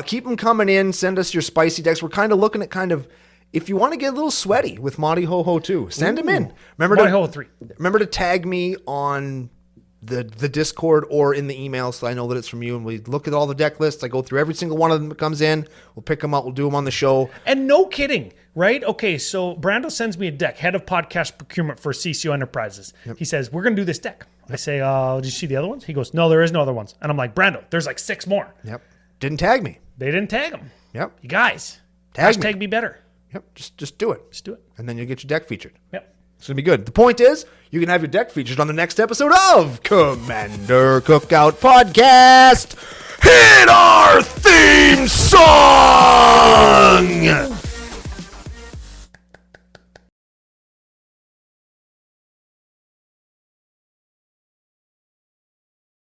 Keep them coming in. Send us your spicy decks. We're kind of looking at if you want to get a little sweaty with Madi Ho Ho 2, send them in. Madi Ho Ho 3. Remember to tag me on the Discord or in the email so I know that it's from you. And we look at all the deck lists. I go through every single one of them that comes in. We'll pick them up. We'll do them on the show. And no kidding, right? Okay, so Brando sends me a deck, head of podcast procurement for CCO Enterprises. He says, we're going to do this deck. I say, did you see the other ones? He goes, no, there is no other ones. And I'm like, Brando, there's like 6 more. Yep. Didn't tag me. They didn't tag them. Yep. You guys, Tag hashtag me better. Yep. Just do it. Just do it. And then you'll get your deck featured. Yep. It's going to be good. The point is, you can have your deck featured on the next episode of Commander Cookout Podcast. Hit our theme song!